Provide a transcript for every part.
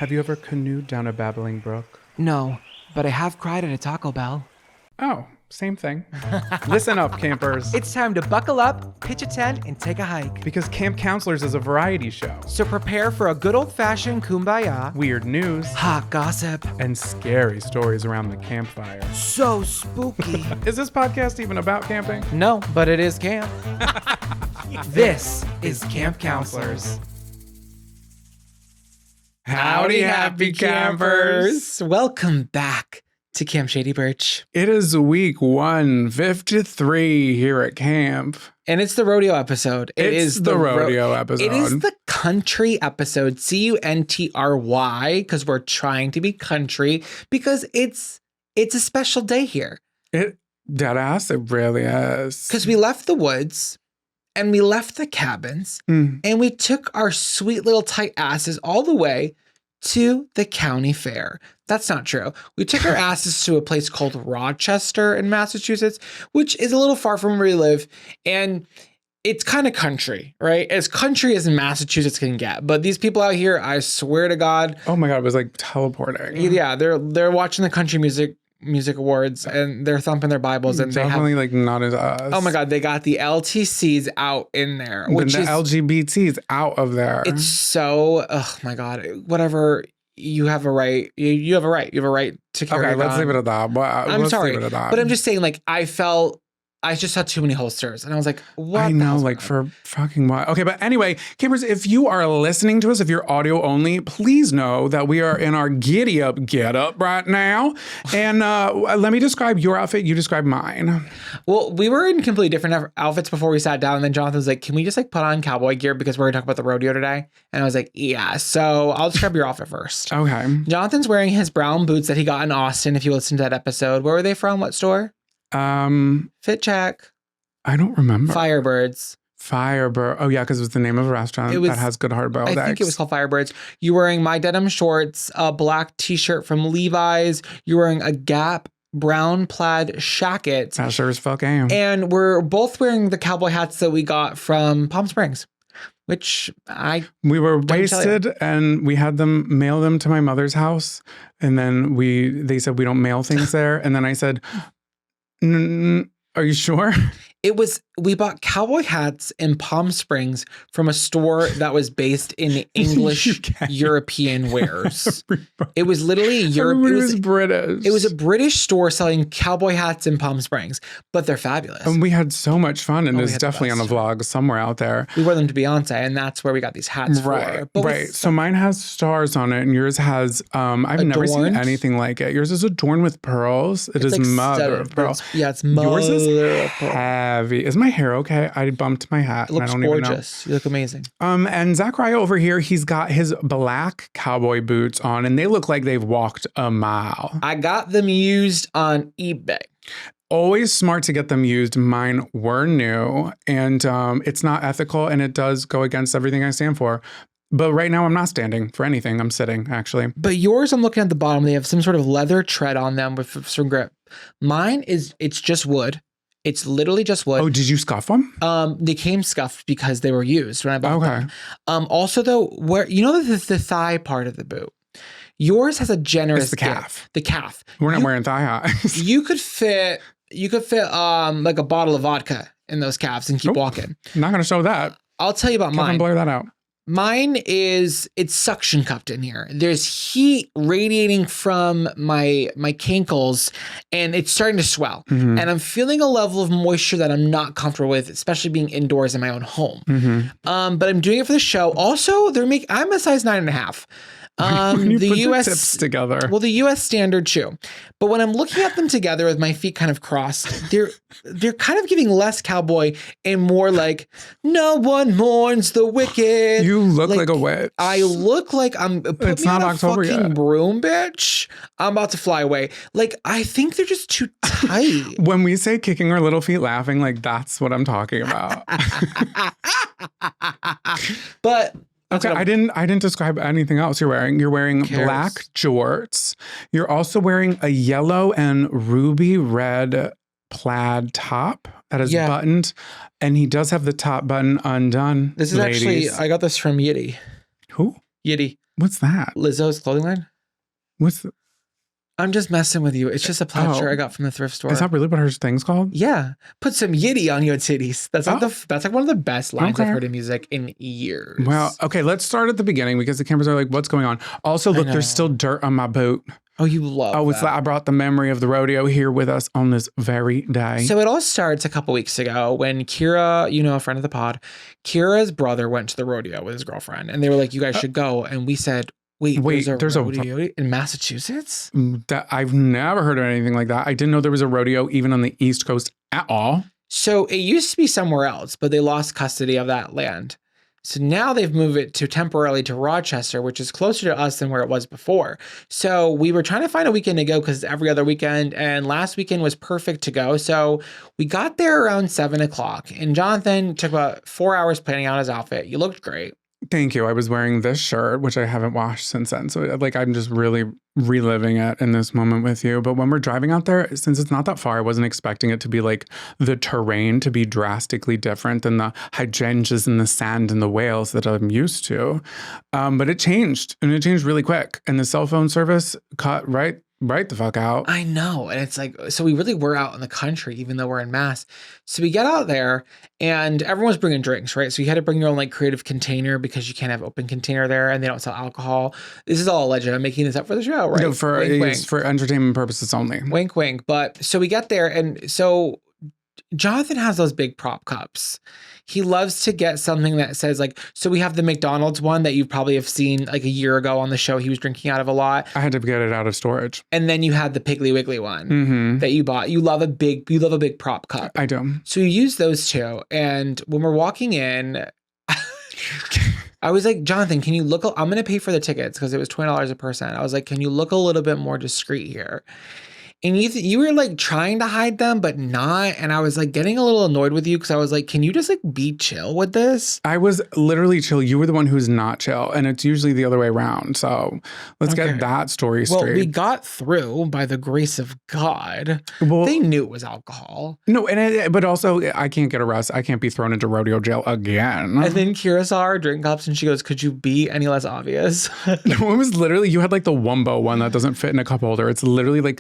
Have you ever canoed down a babbling brook? No, but I have cried at a Taco Bell. Oh, same thing. Listen up, campers. It's time to buckle up, pitch a tent, and take a hike. Because Camp Counselors is a variety show. So prepare for a good old-fashioned kumbaya, Weird news, hot gossip, and scary stories around the campfire. so spooky. Is this podcast even about camping? No, but it is camp. This is Camp Counselors. Howdy, happy campers. Welcome back to Camp Shady Birch. It is week 153 here at camp. And it's the rodeo episode. It's the rodeo episode. It is the country episode, CUNTRY, because we're trying to be country, because it's a special day here. Deadass, it really is. Because we left the woods and we left the cabins and we took our sweet little tight asses all the way to the county fair. That's not true. We took our asses to a place called Rochester in Massachusetts, which is a little far from where we live. And it's kind of country, right? As country as Massachusetts can get. But these people out here, I swear to God. Oh my God, it was like teleporting. Yeah, they're watching the country music awards and they're thumping their Bibles and definitely they have, like not as us. oh my God, they got the LTCs out in there, which the is LGBTs out of there. It's so, oh my God, whatever. You have a right. You have a right. You have a right to carry okay, a let's gun. leave it at that. I'm sorry, but I'm just saying, like, I just saw too many holsters, and I was like, "What?" I know, like for fucking what? Okay, but anyway, campers, if you are listening to us, if you're audio only, please know that we are in our giddy up get up right now. And let me describe your outfit. You describe mine. Well, we were in completely different outfits before we sat down, and then Jonathan was like, "Can we just like put on cowboy gear because we're gonna talk about the rodeo today?" And I was like, "Yeah." So I'll describe your outfit first. Okay. Jonathan's wearing his brown boots that he got in Austin. If you listened to that episode, where were they from? What store? Fit Check. I don't remember. Firebirds. Firebird. Oh yeah, because it was the name of a restaurant that has good hard-boiled eggs. I think it was called Firebirds. You're wearing my denim shorts, a black t-shirt from Levi's. You're wearing a Gap brown plaid shacket. That sure as fuck am. And we're both wearing the cowboy hats that we got from Palm Springs, which we were wasted and we had them mail them to my mother's house. And then they said we don't mail things there. And then I said, are you sure? We bought cowboy hats in Palm Springs from a store that was based in English European wares. It was literally Europe. It was British. It was a British store selling cowboy hats in Palm Springs, but they're fabulous. And we had so much fun, and it's definitely on a vlog somewhere out there. We wore them to Beyonce, and that's where we got these hats for. But right. So mine has stars on it, and yours has, I've never seen anything like it. Yours is adorned with pearls. It is like mother of pearl. It's mother Yours is heavy. Is my hair okay? I bumped my hat. It looks gorgeous. You look amazing. And Zachariah over here, he's got his black cowboy boots on, and they look like they've walked a mile. I got them used on eBay. Always smart to get them used. Mine were new, and it's not ethical, and it does go against everything I stand for. But right now, I'm not standing for anything. I'm sitting, actually. But yours, I'm looking at the bottom. They have some sort of leather tread on them with some grip. Mine it's just wood. It's literally just wood. Oh, did you scuff them? They came scuffed because they were used when I bought them. Also, though, where you know the thigh part of the boot, yours has a generous. It's the calf. The calf. We're not wearing thigh highs. You could fit like a bottle of vodka in those calves and keep walking. I'm not gonna show that. I'll tell you about mine. Blur that out. Mine it's suction cupped in here. There's heat radiating from my cankles and it's starting to swell. Mm-hmm. And I'm feeling a level of moisture that I'm not comfortable with, especially being indoors in my own home. Mm-hmm. But I'm doing it for the show. Also, I'm a size 9.5. When you put the tips together. Well, the US standard shoe. But when I'm looking at them together with my feet kind of crossed, they're kind of giving less cowboy and more like no one mourns the wicked. You look like a witch. I look like it's not October fucking yet. Broom, bitch. I'm about to fly away. Like I think they're just too tight. When we say kicking our little feet laughing, like that's what I'm talking about. But okay, I didn't describe anything else you're wearing. You're wearing black jorts. You're also wearing a yellow and ruby red plaid top that is buttoned, and he does have the top button undone. This is actually, I got this from Yiddy. Who? Yiddy. What's that? Lizzo's clothing line. I'm just messing with you. It's just a plaid shirt I got from the thrift store. Is that really what her thing's called? Yeah. Put some yitty on your titties. That's like one of the best lines I've heard in music in years. Well, okay, let's start at the beginning because the cameras are like, what's going on? Also, look, there's still dirt on my boot. Oh, you love that. I brought the memory of the rodeo here with us on this very day. So it all starts a couple weeks ago when Kira, a friend of the pod, Kira's brother went to the rodeo with his girlfriend. And they were like, you guys should go. And we said, Wait, there's a rodeo in Massachusetts? I've never heard of anything like that. I didn't know there was a rodeo even on the East Coast at all. So it used to be somewhere else, but they lost custody of that land. So now they've moved it temporarily to Rochester, which is closer to us than where it was before. So we were trying to find a weekend to go because every other weekend, and last weekend was perfect to go. So we got there around 7:00, and Jonathan took about 4 hours planning out his outfit. You looked great. Thank you. I was wearing this shirt, which I haven't washed since then. So I'm just really reliving it in this moment with you. But when we're driving out there, since it's not that far, I wasn't expecting it to be like the terrain to be drastically different than the hydrangeas and the sand and the whales that I'm used to. But it changed, and it changed really quick. And the cell phone service cut right the fuck out. I know. And it's like, so we really were out in the country, even though we're in Mass. So we get out there and everyone's bringing drinks, right? So you had to bring your own like creative container because you can't have open container there and they don't sell alcohol. This is all alleged. I'm making this up for the show, right? No, for entertainment purposes only. Wink, wink. But so we get there and so Jonathan has those big prop cups. He loves to get something that says like, so we have the McDonald's one that you probably have seen like a year ago on the show. He was drinking out of a lot. I had to get it out of storage. And then you had the Piggly Wiggly one that you bought. You love a big prop cup. I do. So you use those two. And when we're walking in, I was like, Jonathan, can you look, I'm going to pay for the tickets because it was $20 a person. I was like, can you look a little bit more discreet here? And you were like trying to hide them, but not. And I was like getting a little annoyed with you because I was like, can you just like be chill with this? I was literally chill. You were the one who's not chill. And it's usually the other way around. So let's get that story straight. Well, we got through by the grace of God. Well, they knew it was alcohol. No, but also I can't get arrested. I can't be thrown into rodeo jail again. And then Kira saw our drink cups and she goes, could you be any less obvious? No, it was literally, you had like the Wumbo one that doesn't fit in a cup holder. It's literally like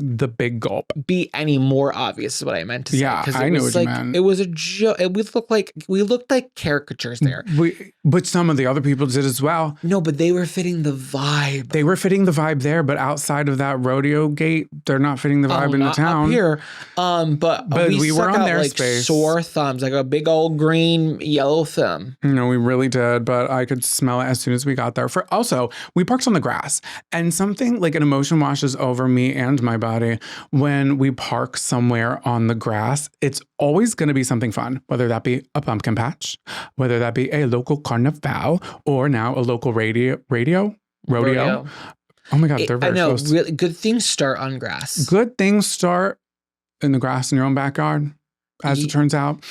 the big gulp. Be any more obvious is what I meant to say. Yeah, I knew what you meant. It was a joke. We looked like caricatures there. But some of the other people did as well. No, but they were fitting the vibe. They were fitting the vibe there, but outside of that rodeo gate, they're not fitting the vibe in the town. Up here. But we were on their space. Sore thumbs, like a big old green, yellow thumb. No, we really did, but I could smell it as soon as we got there. Also, we parked on the grass, and something like an emotion washes over me and my body. When we park somewhere on the grass, it's always going to be something fun, whether that be a pumpkin patch, whether that be a local carnival, or now a local rodeo. Oh my God, they're very close. Really good things start on grass. Good things start in the grass in your own backyard, as it turns out.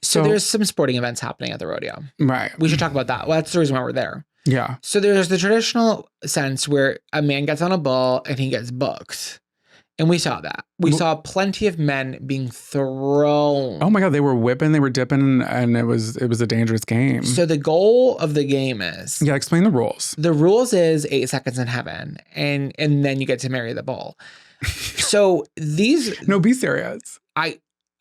So there's some sporting events happening at the rodeo. Right. We should talk about that. Well, that's the reason why we're there. Yeah. So there's the traditional sense where a man gets on a bull and he gets booked. And we saw that. We saw plenty of men being thrown. Oh my God, they were whipping, they were dipping, and it was a dangerous game. So the goal of the game is... Yeah, explain the rules. The rules is 8 seconds in heaven, and then you get to marry the bull. So these... No, be serious.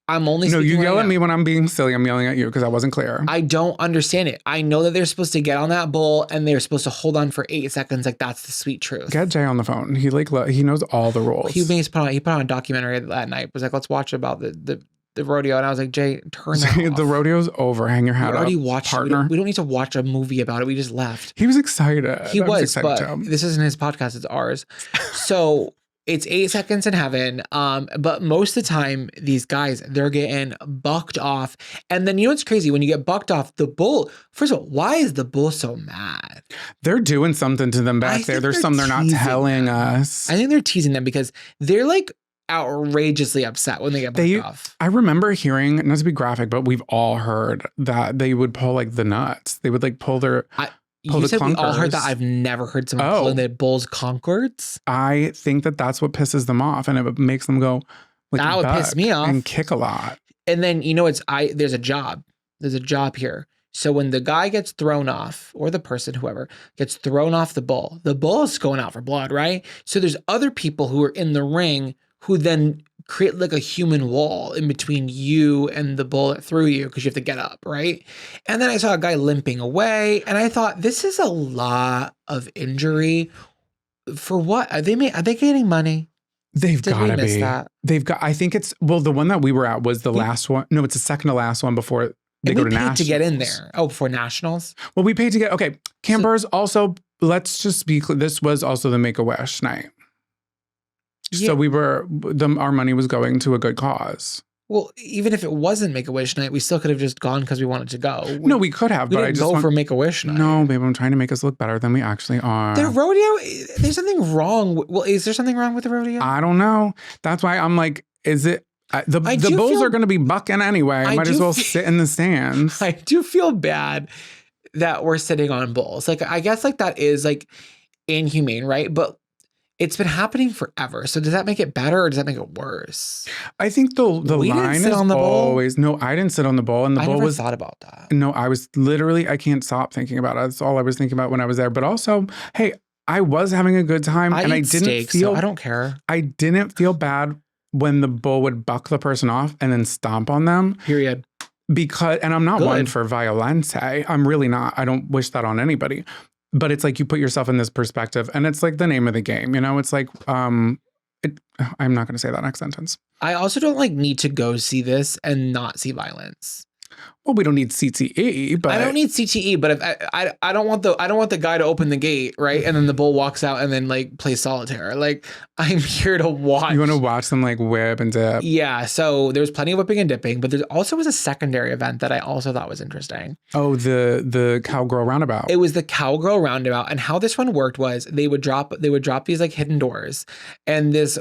I'm only No, you yell right at me when I'm being silly. I'm yelling at you because I wasn't clear. I don't understand it. I know that they're supposed to get on that bull and they're supposed to hold on for 8 seconds. Like that's the sweet truth. Get Jay on the phone. He knows all the rules. He put on a documentary that night. Was like, let's watch about the rodeo. And I was like, Jay, turn that off. The rodeo's over. Hang your hat up. We already watched partner. We don't need to watch a movie about it. We just left. He was excited. He was, but this isn't his podcast. It's ours. So it's 8 seconds in heaven. But most of the time, these guys, they're getting bucked off. And then you know what's crazy? When you get bucked off, the bull, first of all, why is the bull so mad? They're doing something to them back there. There's something they're not telling us. I think they're teasing them because they're like outrageously upset when they get bucked off. I remember hearing, not to be graphic, but we've all heard that they would pull like the nuts. They would like pull their... You said we all heard that. I've never heard someone pulling the bull's concords. I think that's what pisses them off, and it makes them go like that would piss me off and kick a lot. And then you know there's a job. There's a job here. So when the guy gets thrown off, or the person, whoever, gets thrown off the bull is going out for blood, right? So there's other people who are in the ring who then create like a human wall in between you and the bull that threw you because you have to get up, right? And then I saw a guy limping away, and I thought, this is a lot of injury. For what? Are they getting money? They've got to be. I think it's, well, the one that we were at was the last one. No, it's the second to last one before they go to nationals. To get in there. Oh, before nationals? Well, we paid to get, okay. Campers also, let's just be clear, this was also the Make-A-Wish night. Yeah. So our money was going to a good cause. Well, even if it wasn't Make-A-Wish night, we still could have just gone because we wanted to go. No, we could have, but I just go for Make-A-Wish night. No, babe, I'm trying to make us look better than we actually are. The rodeo, there's something wrong. Well, is there something wrong with the rodeo? I don't know. That's why I'm like, is it? The bulls are going to be bucking anyway. I might as well sit in the stands. I do feel bad that we're sitting on bulls. Like, I guess like that is like inhumane, right? But it's been happening forever. So does that make it better or does that make it worse? I think the line is always, no, I didn't sit on the bull, and the bull was, thought about that. No, I was literally, I can't stop thinking about it. That's all I was thinking about when I was there. But also, hey, I was having a good time, and I didn't feel, so I don't care. I didn't feel bad when the bull would buck the person off and then stomp on them. Period. Because, and I'm not one for violence. I'm really not. I don't wish that on anybody. But it's like you put yourself in this perspective, and it's like the name of the game, you know? It's like, I'm not going to say that next sentence. I also don't like need to go see this and not see violence. Well, we don't need CTE, but I don't need CTE, but if I don't want the guy to open the gate, right? And then the bull walks out and then like plays solitaire. Like, I'm here to watch. You want to watch them like whip and dip. Yeah. So there's plenty of whipping and dipping, but there also was a secondary event that I also thought was interesting. Oh, the cowgirl roundabout. It was the cowgirl roundabout, and how this one worked was they would drop these like hidden doors, and this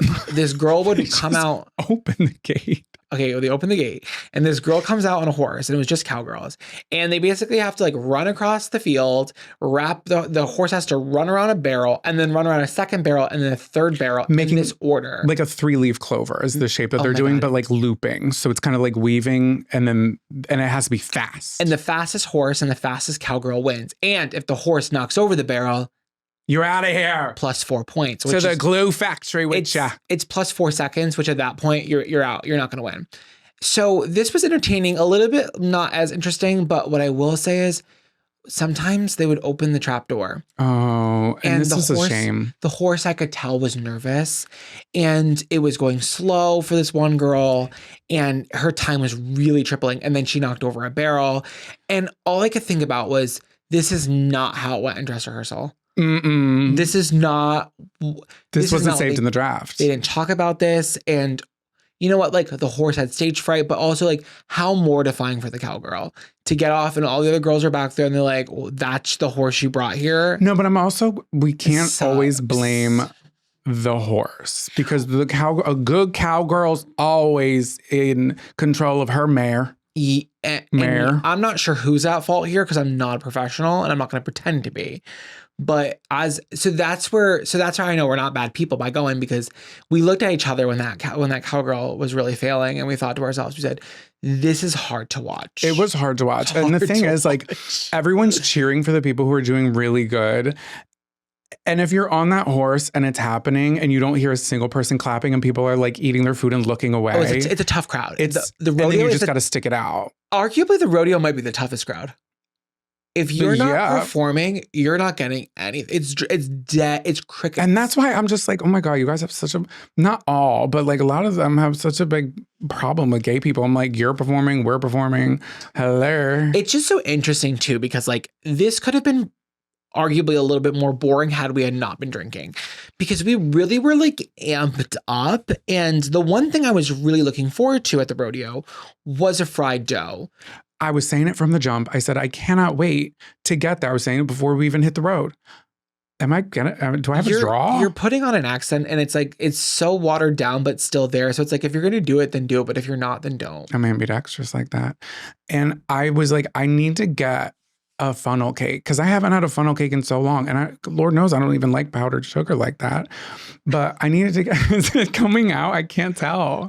girl would come out, open the gate. Okay, they open the gate, and this girl comes out on a horse, and it was just cowgirls. And they basically have to like run across the field, the horse has to run around a barrel, and then run around a second barrel, and then a third barrel, making this order. Like a 3-leaf clover is the shape that they're doing, but like looping. So it's kind of like weaving, and it has to be fast. And the fastest horse and the fastest cowgirl wins. And if the horse knocks over the barrel, you're out of here. Plus 4 points. So the glue factory with ya. It's plus 4 seconds, which at that point you're out. You're not going to win. So this was entertaining, a little bit not as interesting, but what I will say is sometimes they would open the trap door. Oh, and this is a shame. The horse, I could tell, was nervous, and it was going slow for this one girl, and her time was really tripling, and then she knocked over a barrel. And all I could think about was, this is not how it went in dress rehearsal. Mm-mm. This is not. This wasn't saved in the draft. They didn't talk about this, and you know what? Like, the horse had stage fright, but also like how mortifying for the cowgirl to get off, and all the other girls are back there, and they're like, well, "That's the horse you brought here." No, but we can't always blame the horse, because a good cowgirl's always in control of her mare. And I'm not sure who's at fault here, because I'm not a professional and I'm not going to pretend to be. But so that's how I know we're not bad people, by going, because we looked at each other when that cowgirl was really failing, and we thought to ourselves, we said, this is hard to watch. It was hard to watch. And the thing is, like, everyone's cheering for the people who are doing really good. And if you're on that horse and it's happening and you don't hear a single person clapping and people are like eating their food and looking away. Oh, it's a tough crowd. The rodeo, and then you just got to stick it out. Arguably, the rodeo might be the toughest crowd. If you're not performing, you're not getting anything. It's dead. It's crickets. And that's why I'm just like, oh my God, you guys have such a, not all, but like a lot of them have such a big problem with gay people. I'm like, you're performing, we're performing. Hello. It's just so interesting too, because like this could have been arguably a little bit more boring had we had not been drinking, because we really were like amped up. And the one thing I was really looking forward to at the rodeo was a fried dough. I was saying it from the jump. I said, I cannot wait to get there. I was saying it before we even hit the road. Do I have a draw? You're putting on an accent, and it's like, it's so watered down, but still there. So it's like, if you're going to do it, then do it. But if you're not, then don't. I'm ambidextrous like that. And I was like, I need to get a funnel cake because I haven't had a funnel cake in so long. And Lord knows I don't even like powdered sugar like that. But I needed to get is it coming out. I can't tell.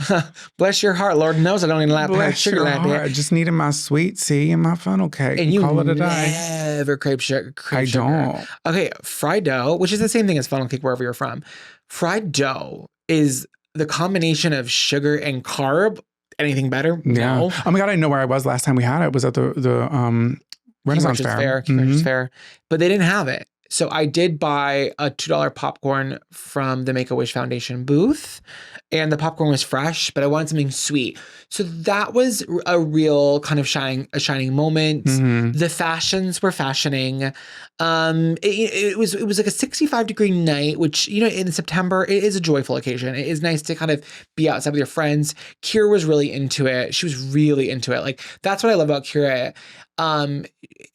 Bless your heart. Lord knows I don't even like powdered sugar like that. I just needed my sweet tea and my funnel cake. And you call it a day. Never crave sugar. I don't. Okay, fried dough, which is the same thing as funnel cake wherever you're from. Fried dough is the combination of sugar and carb. Anything better? Yeah. No. Oh my God, I know where I was last time we had it. It was at the Renaissance Fair. King Archer's Fair. But they didn't have it. So I did buy a $2 popcorn from the Make-A-Wish Foundation booth. And the popcorn was fresh, but I wanted something sweet. So that was a real kind of shining moment. Mm-hmm. The fashions were fashioning. It was like a 65-degree night, which, you know, in September, it is a joyful occasion. It is nice to kind of be outside with your friends. Kira was really into it. She was really into it. Like, that's what I love about Kira.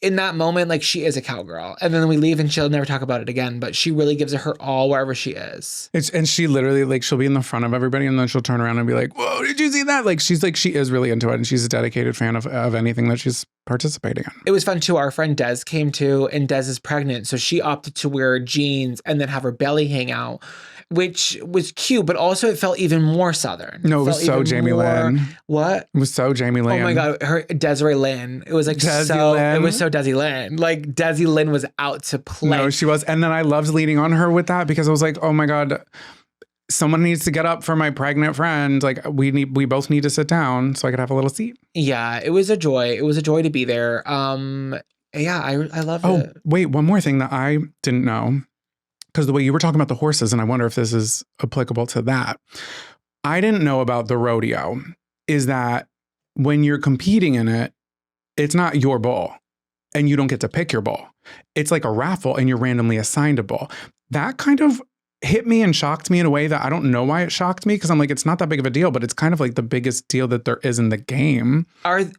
In that moment, like, she is a cowgirl, and then we leave and she'll never talk about it again, but she really gives it her all wherever she is. And she literally, like, she'll be in the front of everybody and then she'll turn around and be like, whoa, did you see that? Like, she is really into it, and she's a dedicated fan of anything that she's participating in. It was fun too. Our friend Des came too, and Des is pregnant, so she opted to wear jeans and then have her belly hang out, which was cute, but also it felt even more Southern. No, it was so Jamie Lynn. What? It was so Jamie Lynn. Oh my God, her Desiree Lynn. It was like it was so Desi Lynn. Like, Desi Lynn was out to play. No, she was. And then I loved leading on her with that because I was like, oh my God, someone needs to get up for my pregnant friend. Like, we both need to sit down so I could have a little seat. Yeah, it was a joy. It was a joy to be there. Yeah, I love it. Oh, wait, one more thing that I didn't know. Because the way you were talking about the horses, and I wonder if this is applicable to that. I didn't know about the rodeo is that when you're competing in it, it's not your bull and you don't get to pick your bull. It's like a raffle and you're randomly assigned a bull. That kind of hit me and shocked me in a way that I don't know why it shocked me, because I'm like, it's not that big of a deal, but it's kind of like the biggest deal that there is in the game.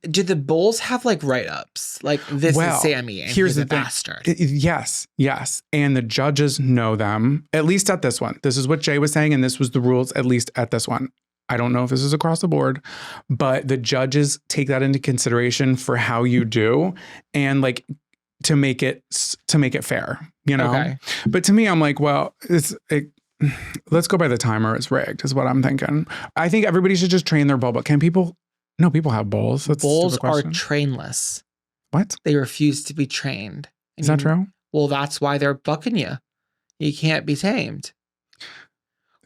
Do the bulls have like write-ups? Like, this is Sammy and here's the bastard. Yes. And the judges know them, at least at this one. This is what Jay was saying, and this was the rules, at least at this one. I don't know if this is across the board, but the judges take that into consideration for how you do, and like to make it fair, you know? Okay. But to me, I'm like, well, let's go by the timer. It's rigged is what I'm thinking. I think everybody should just train their bull, but people have bulls. Bulls are trainless. What? They refuse to be trained. Is that true? Well, that's why they're bucking you. You can't be tamed.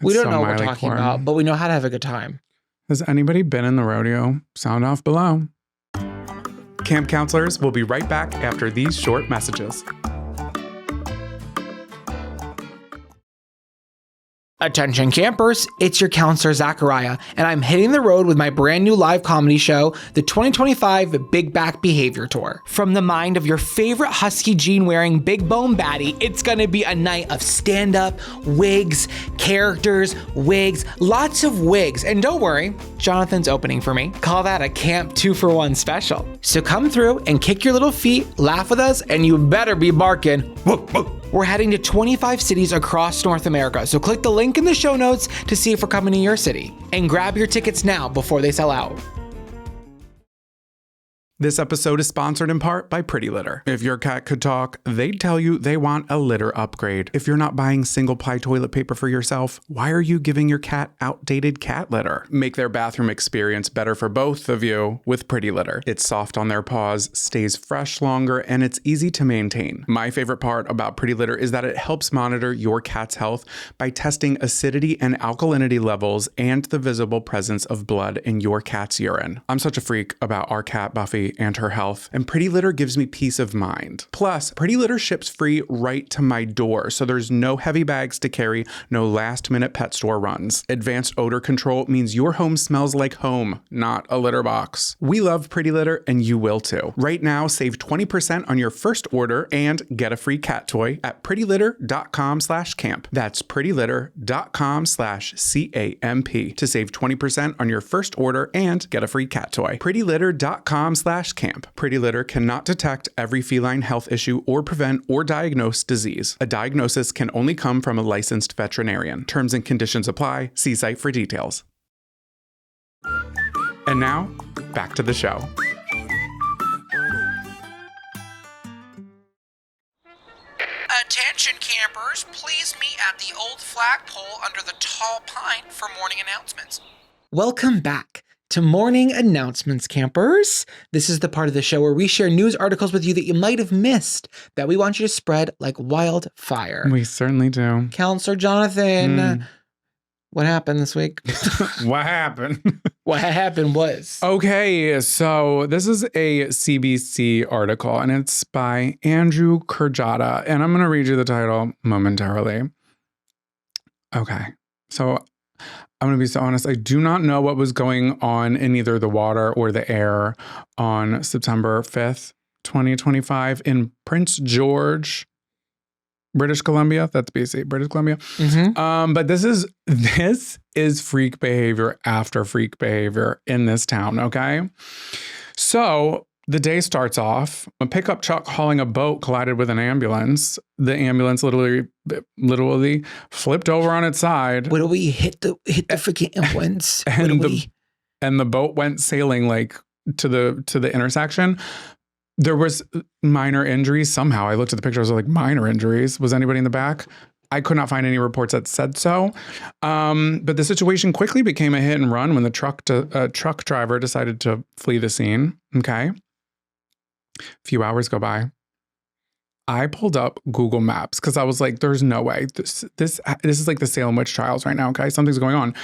We don't know what we're talking about, but we know how to have a good time. Has anybody been in the rodeo? Sound off below. Camp counselors will be right back after these short messages. Attention campers, it's your counselor Zachariah, and I'm hitting the road with my brand new live comedy show, the 2025 Big Back Behavior Tour. From the mind of your favorite husky jean wearing big bone baddie, it's gonna be a night of stand-up, wigs, characters, wigs, lots of wigs. And don't worry, Jonathan's opening for me. Call that a Camp 2-for-1 special. So come through and kick your little feet, laugh with us, and you better be barking. We're heading to 25 cities across North America, so click the link in the show notes to see if we're coming to your city. And grab your tickets now before they sell out. This episode is sponsored in part by Pretty Litter. If your cat could talk, they'd tell you they want a litter upgrade. If you're not buying single-ply toilet paper for yourself, why are you giving your cat outdated cat litter? Make their bathroom experience better for both of you with Pretty Litter. It's soft on their paws, stays fresh longer, and it's easy to maintain. My favorite part about Pretty Litter is that it helps monitor your cat's health by testing acidity and alkalinity levels and the visible presence of blood in your cat's urine. I'm such a freak about our cat, Buffy, and her health, and Pretty Litter gives me peace of mind. Plus, Pretty Litter ships free right to my door, so there's no heavy bags to carry, no last-minute pet store runs. Advanced odor control means your home smells like home, not a litter box. We love Pretty Litter, and you will too. Right now, save 20% on your first order and get a free cat toy at prettylitter.com/camp. That's prettylitter.com/CAMP to save 20% on your first order and get a free cat toy. prettylitter.com/camp. Pretty Litter cannot detect every feline health issue or prevent or diagnose disease. A diagnosis can only come from a licensed veterinarian. Terms and conditions apply. See site for details. And now, back to the show. Please meet at the old flagpole under the tall pine for morning announcements. Welcome back to Morning Announcements, campers. This is the part of the show where we share news articles with you that you might have missed that we want you to spread like wildfire. We certainly do. Counselor Jonathan, what happened this week? What happened? What happened was... Okay, so this is a CBC article, and it's by Andrew Kurjata, and I'm going to read you the title momentarily. Okay, so I'm going to be so honest. I do not know what was going on in either the water or the air on September 5th, 2025 in Prince George, British Columbia. That's BC, British Columbia. But this is freak behavior after freak behavior in this town, okay? So the day starts off, a pickup truck hauling a boat collided with an ambulance. The ambulance literally flipped over on its side. What do we hit the freaking ambulance? And the boat went sailing like to the intersection. There was minor injuries somehow. I looked at the pictures, I was like, minor injuries. Was anybody in the back? I could not find any reports that said so. But the situation quickly became a hit and run when the truck driver decided to flee the scene. Okay. A few hours go by. I pulled up Google Maps because I was like, there's no way. This is like the Salem witch trials right now, okay? Something's going on.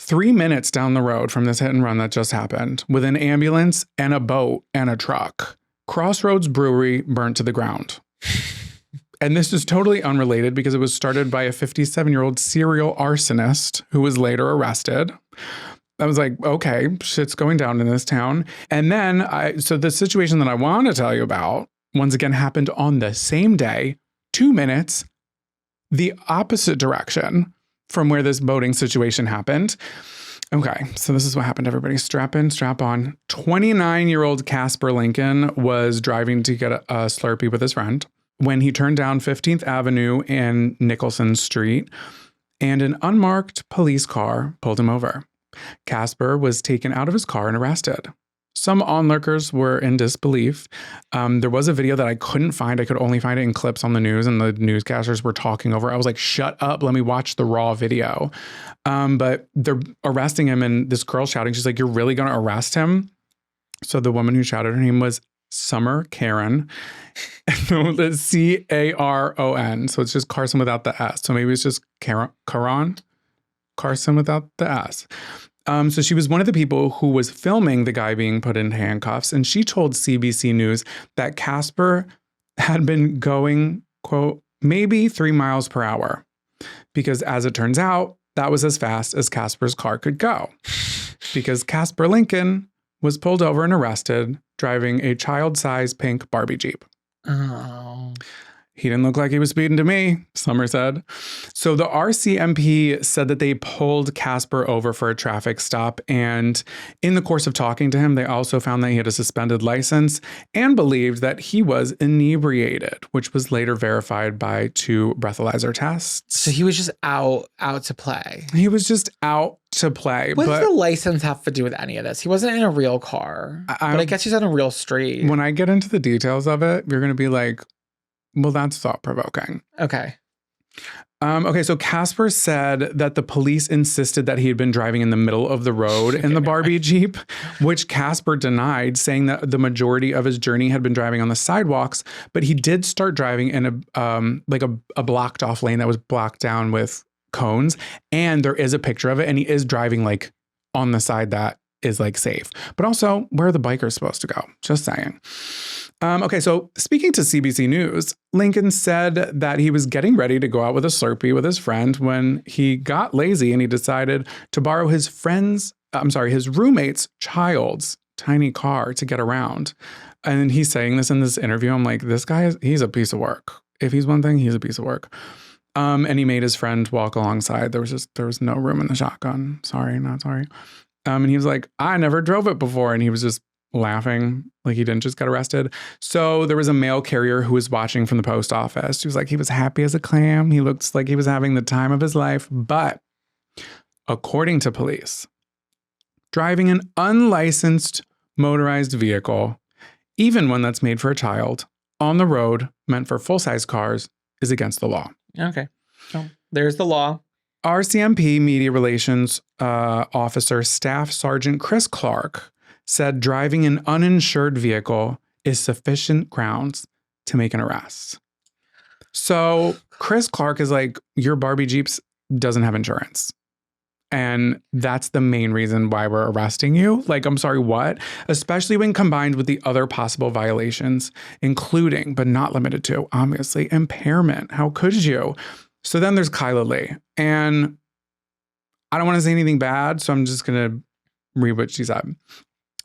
3 minutes down the road from this hit and run that just happened, with an ambulance and a boat and a truck, Crossroads Brewery burnt to the ground. And this is totally unrelated because it was started by a 57-year-old serial arsonist who was later arrested. I was like, okay, shit's going down in this town. And then so the situation that I want to tell you about, once again, happened on the same day, 2 minutes, the opposite direction from where this boating situation happened. Okay, so this is what happened, everybody. Strap in, strap on. 29-year-old Casper Lincoln was driving to get a Slurpee with his friend when he turned down 15th Avenue and Nicholson Street, and an unmarked police car pulled him over. Casper was taken out of his car and arrested. Some onlookers were in disbelief. There was a video that I couldn't find. I could only find it in clips on the news, and the newscasters were talking over. I was like, shut up, let me watch the raw video. But they're arresting him, and this girl shouting, she's like, you're really going to arrest him? So the woman who shouted, her name was Summer Caron. The C-A-R-O-N. So it's just Carson without the S. So maybe it's just Caron? Carson without the S. So she was one of the people who was filming the guy being put in handcuffs. And she told CBC News that Casper had been going, quote, maybe 3 miles per hour. Because as it turns out, that was as fast as Casper's car could go. Because Casper Lincoln was pulled over and arrested driving a child-sized pink Barbie Jeep. Oh. He didn't look like he was speeding to me, Summer said. So the RCMP said that they pulled Casper over for a traffic stop. And in the course of talking to him, they also found that he had a suspended license and believed that he was inebriated, which was later verified by 2 breathalyzer tests. So he was just out to play. He was just out to play. What does the license have to do with any of this? He wasn't in a real car, but I guess he's on a real street. When I get into the details of it, you're going to be like, well, that's thought-provoking. Okay. Okay, so Casper said that the police insisted that he had been driving in the middle of the road in the Barbie Jeep, which Casper denied, saying that the majority of his journey had been driving on the sidewalks, but he did start driving in a blocked off lane that was blocked down with cones, and there is a picture of it, and he is driving like on the side that is like safe. But also, where are the bikers supposed to go? Just saying. Okay, so speaking to CBC News, Lincoln said that he was getting ready to go out with a Slurpee with his friend when he got lazy and he decided to borrow his roommate's child's tiny car to get around. And he's saying this in this interview. I'm like, this guy, he's a piece of work. If he's one thing, he's a piece of work. And he made his friend walk alongside. There was no room in the shotgun. Sorry, not sorry. And he was like, I never drove it before. And he was just laughing like he didn't just get arrested. So there was a mail carrier who was watching from the post office. He was like, he was happy as a clam. He looked like he was having the time of his life. But according to police, driving an unlicensed motorized vehicle, even one that's made for a child, on the road meant for full-size cars is against the law. Okay. So there's the law. RCMP Media Relations Officer Staff Sergeant Chris Clark said driving an uninsured vehicle is sufficient grounds to make an arrest. So Chris Clark is like, your Barbie Jeeps doesn't have insurance. And that's the main reason why we're arresting you. Like, I'm sorry, what? Especially when combined with the other possible violations, including, but not limited to, obviously, impairment. How could you? So then there's Kyla Lee. And I don't want to say anything bad, so I'm just going to read what she said.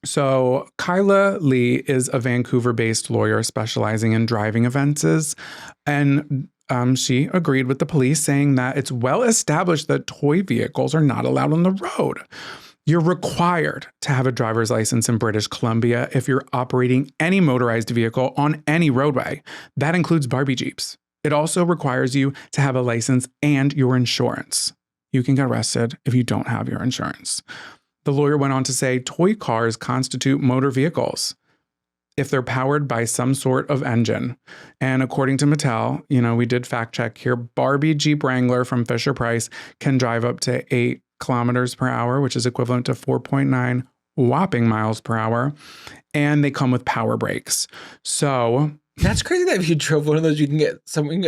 So Kyla Lee is a Vancouver-based lawyer specializing in driving offenses. And she agreed with the police, saying that it's well established that toy vehicles are not allowed on the road. You're required to have a driver's license in British Columbia if you're operating any motorized vehicle on any roadway. That includes Barbie Jeeps. It also requires you to have a license and your insurance. You can get arrested if you don't have your insurance. The lawyer went on to say toy cars constitute motor vehicles if they're powered by some sort of engine. And according to Mattel, we did fact check here, Barbie Jeep Wrangler from Fisher-Price can drive up to 8 kilometers per hour, which is equivalent to 4.9 whopping miles per hour. And they come with power brakes. So that's crazy that if you drove one of those, you can get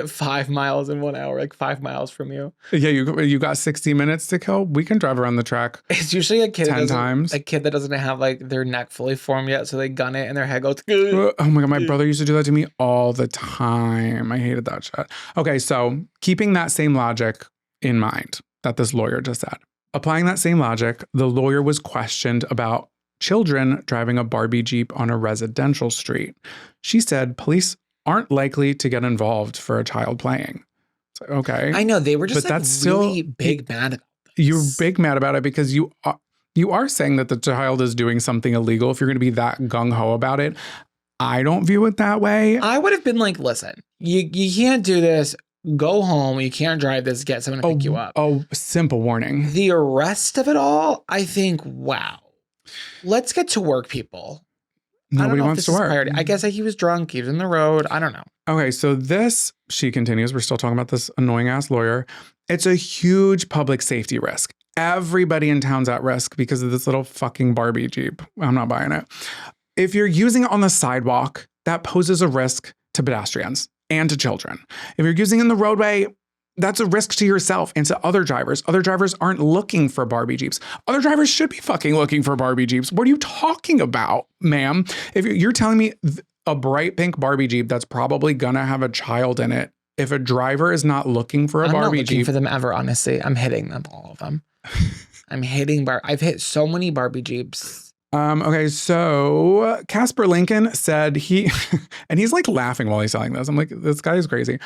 5 miles in 1 hour, like 5 miles from you. Yeah, you got 60 minutes to kill. We can drive around the track. It's usually a kid 10 times. A kid that doesn't have like their neck fully formed yet, so they gun it and their head goes. Oh my God, my brother used to do that to me all the time. I hated that shit. Okay, so keeping that same logic in mind that this lawyer just said, applying that same logic, the lawyer was questioned about children driving a Barbie Jeep on a residential street. She said police aren't likely to get involved for a child playing. It's like, okay. I know, they were just but like that's really big mad about this. You're big mad about it because you are saying that the child is doing something illegal if you're going to be that gung-ho about it. I don't view it that way. I would have been like, listen, you can't do this. Go home. You can't drive this. Get someone to pick you up. Oh, simple warning. The rest of it all, I think, wow. Let's get to work, people. Nobody wants to work. I guess he was drunk. He was in the road. I don't know. Okay, so this, she continues, we're still talking about this annoying ass lawyer. It's a huge public safety risk. Everybody in town's at risk because of this little fucking Barbie Jeep. I'm not buying it. If you're using it on the sidewalk, that poses a risk to pedestrians and to children. If you're using it in the roadway, that's a risk to yourself and to other drivers. Other drivers aren't looking for Barbie Jeeps. Other drivers should be fucking looking for Barbie Jeeps. What are you talking about, ma'am? If you're telling me a bright pink Barbie Jeep that's probably gonna have a child in it, if a driver is not looking for a Barbie Jeep. I'm not looking for them ever, honestly. I'm hitting them, all of them. I'm hitting I've hit so many Barbie Jeeps. Okay, so Casper Lincoln said and he's like laughing while he's selling this. I'm like, this guy is crazy.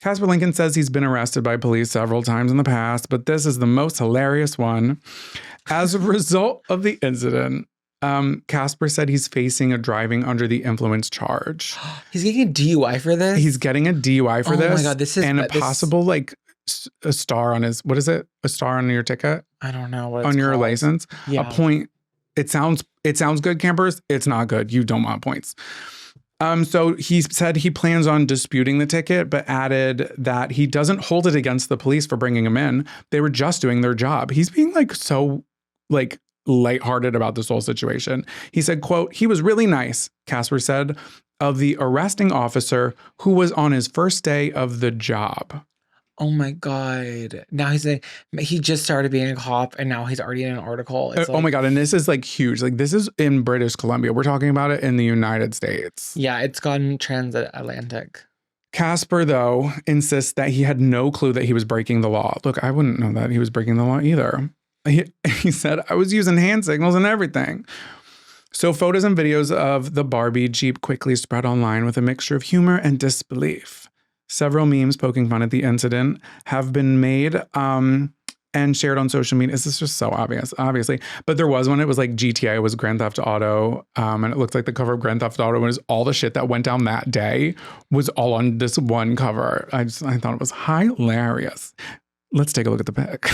Casper Lincoln says he's been arrested by police several times in the past, but this is the most hilarious one. As a result of the incident, Casper said he's facing a driving under the influence charge. He's getting a DUI for this? He's getting a DUI for this. Oh my God, this is... And a possible, like, a star on his... What is it? A star on your ticket? I don't know what it's on your called. license? Yeah. A point. It sounds good, campers. It's not good. You don't want points. So he said he plans on disputing the ticket, but added that he doesn't hold it against the police for bringing him in. They were just doing their job. He's being like so like lighthearted about this whole situation. He said, quote, he was really nice, Casper said, of the arresting officer who was on his first day of the job. Oh my God. Now he just started being a cop and now he's already in an article. It's oh my God. And this is like huge. Like this is in British Columbia. We're talking about it in the United States. Yeah, it's gone transatlantic. Casper, though, insists that he had no clue that he was breaking the law. Look, I wouldn't know that he was breaking the law either. He said, I was using hand signals and everything. So photos and videos of the Barbie Jeep quickly spread online with a mixture of humor and disbelief. Several memes poking fun at the incident have been made and shared on social media. This is just so obvious, obviously. But there was one, it was like GTA was Grand Theft Auto. And it looked like the cover of Grand Theft Auto was all the shit that went down that day was all on this one cover. I thought it was hilarious. Let's take a look at the pic.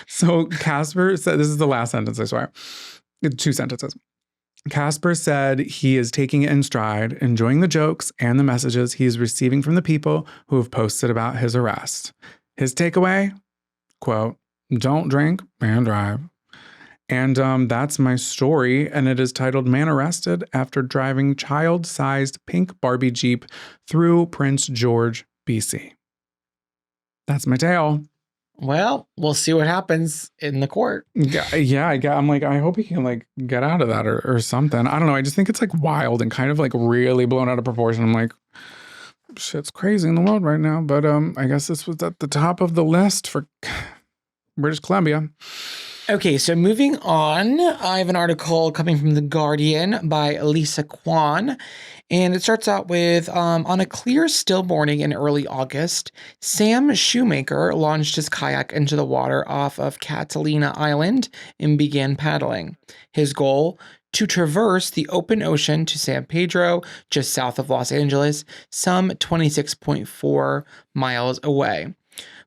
So Casper said, this is the last sentence, I swear. 2 sentences. Casper said he is taking it in stride, enjoying the jokes and the messages he is receiving from the people who have posted about his arrest. His takeaway, quote, don't drink and drive. And that's my story. And it is titled Man Arrested After Driving Child-Sized Pink Barbie Jeep Through Prince George, BC. That's my tale. Well, we'll see what happens in the court. Yeah, I'm like, I hope he can like get out of that or something. I don't know. I just think it's like wild and kind of like really blown out of proportion. I'm like, shit's crazy in the world right now. But I guess this was at the top of the list for British Columbia. Okay, so moving on, I have an article coming from The Guardian by Lisa Kwon, and it starts out with, on a clear, still morning in early August, Sam Shoemaker launched his kayak into the water off of Catalina Island and began paddling. His goal? To traverse the open ocean to San Pedro, just south of Los Angeles, some 26.4 miles away.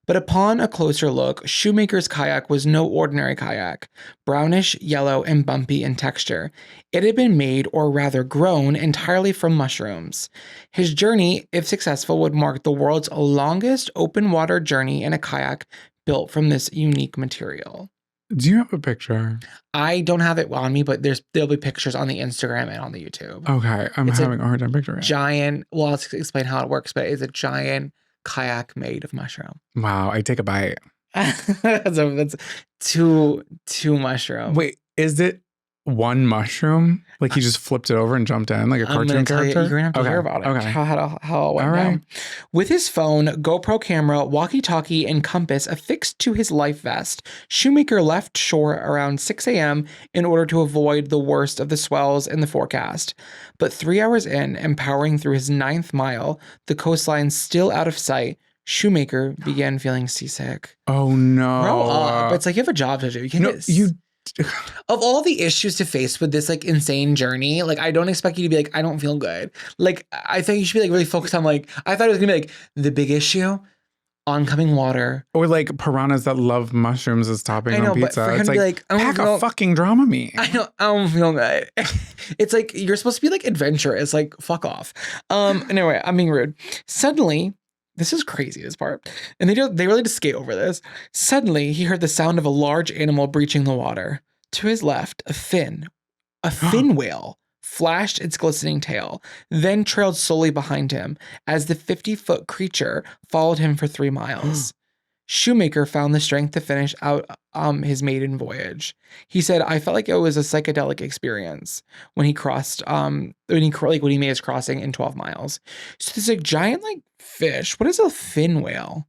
But upon a closer look, Shoemaker's kayak was no ordinary kayak, brownish, yellow, and bumpy in texture. It had been made, or rather grown, entirely from mushrooms. His journey, if successful, would mark the world's longest open water journey in a kayak built from this unique material. Do you have a picture? I don't have it on me, but there'll be pictures on the Instagram and on the YouTube. Okay, I'm having a hard time picturing it. Giant, well, I'll explain how it works, but it's a giant kayak made of mushroom. Wow, I take a bite. that's two mushroom. Wait, is it one mushroom? Like he just flipped it over and jumped in like a cartoon character? You're gonna have to hear about it. Okay. How it went down. With his phone, GoPro camera, walkie-talkie, and compass affixed to his life vest, Shoemaker left shore around 6 a.m. in order to avoid the worst of the swells in the forecast. But 3 hours in, and powering through his 9th mile, the coastline still out of sight, Shoemaker began feeling seasick. Oh no! Grow up! It's like you have a job to do. Of all the issues to face with this like insane journey, like I don't expect you to be like, I don't feel good. Like I think you should be like really focused on like, I thought it was gonna be like the big issue, oncoming water. Or like piranhas that love mushrooms as topping on pizza. But for him it's to be like pack a fucking Dramamine. I don't feel good. It's like you're supposed to be like adventurous, like fuck off. Anyway, I'm being rude. Suddenly, this is crazy, this part. And they really just skate over this. Suddenly, he heard the sound of a large animal breaching the water. To his left, a fin whale, flashed its glistening tail, then trailed slowly behind him as the 50-foot creature followed him for 3 miles. Shoemaker found the strength to finish out his maiden voyage. He said, "I felt like it was a psychedelic experience when he crossed, when he made his crossing in 12 miles. So there's a giant like fish. What is a fin whale?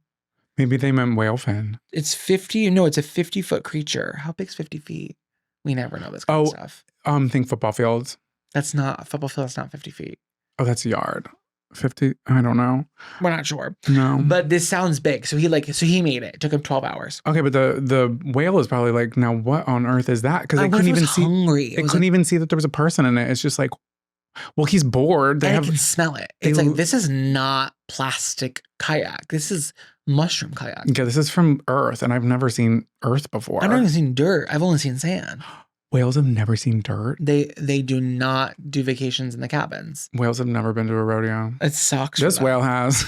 Maybe they meant whale fin. It's 50-foot creature. How big's 50 feet? We never know this kind of stuff. Think football fields. That's not football field. That's not 50 feet. Oh, that's a yard. 50. I don't know. We're not sure. No. But this sounds big. So he made it. It took him 12 hours. Okay, but the whale is probably like, now what on earth is that? Because they couldn't even see. It couldn't even see that there was a person in it. It's just like, well, he's bored. I can smell it. It's like, this is not plastic kayak. This is mushroom kayak. Yeah, this is from Earth, and I've never seen Earth before. I've never seen dirt. I've only seen sand. Whales have never seen dirt? They do not do vacations in the cabins. Whales have never been to a rodeo. It sucks. This whale has.